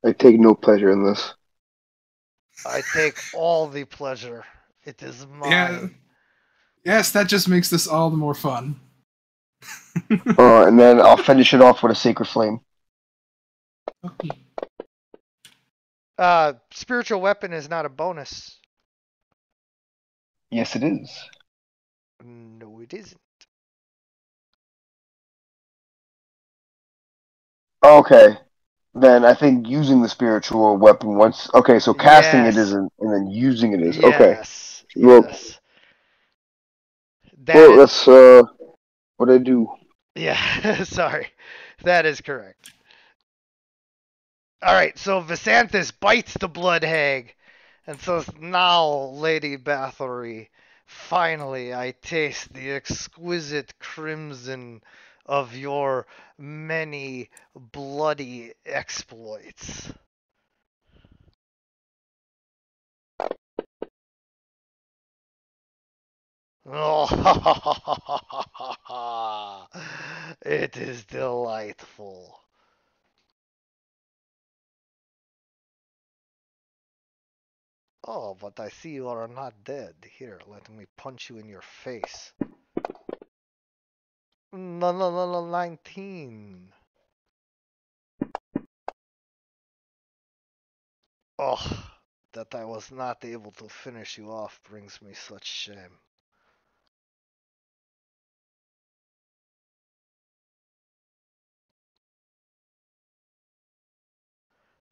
I take no pleasure in this. I take all the pleasure. It is mine. Yeah. Yes, that just makes this all the more fun. And then I'll finish it off with a Sacred Flame. Okay. Spiritual weapon is not a bonus. Yes, it is. No, it isn't. Okay. then I think using the spiritual weapon once. Okay, so casting it Yes. isn't, and then using it is. Okay. Yes. Well, Yes. That is. that's what I do. Yeah. Sorry. That is correct. All right. So Visanthus bites the blood hag and says, "Now, Lady Bathory, finally I taste the exquisite crimson of your many bloody exploits." Oh, it is delightful. Oh, but I see you are not dead. Here, let me punch you in your face. No, no, no, no, 19. Oh, that I was not able to finish you off brings me such shame.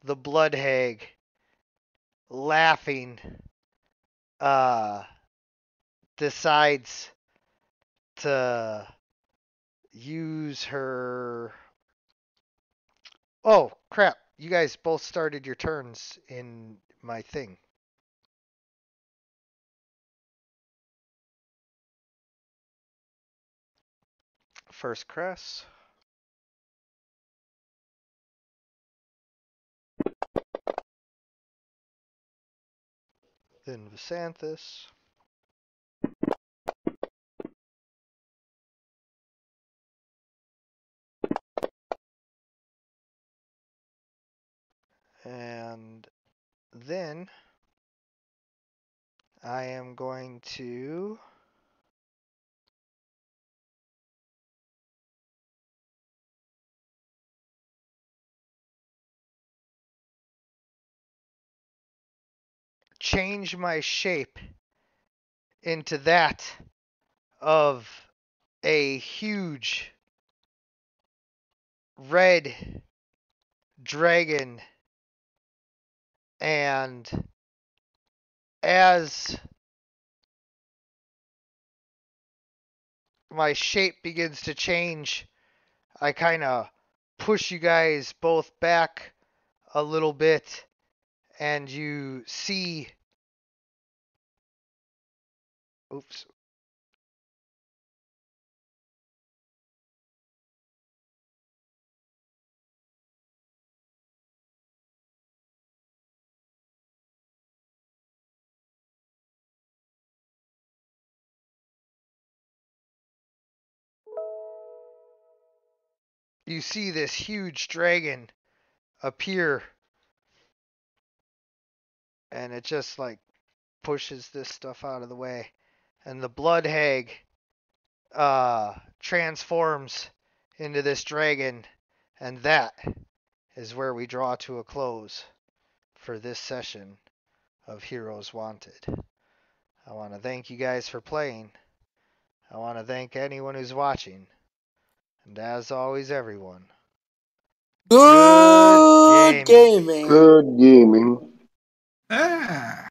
The blood hag, laughing, uh, decides to use her. Oh, crap. You guys both started your turns in my thing. First Cress. Then Visanthus. And then I am going to change my shape into that of a huge red dragon. And as my shape begins to change, I kind of push you guys both back a little bit, and you see. Oops. You see this huge dragon appear, and it just like pushes this stuff out of the way, and the blood hag transforms into this dragon, and that is where we draw to a close for this session of Heroes Wanted. I want to thank you guys for playing. I want to thank anyone who's watching. And as always, everyone, Good gaming. Good gaming. Ah.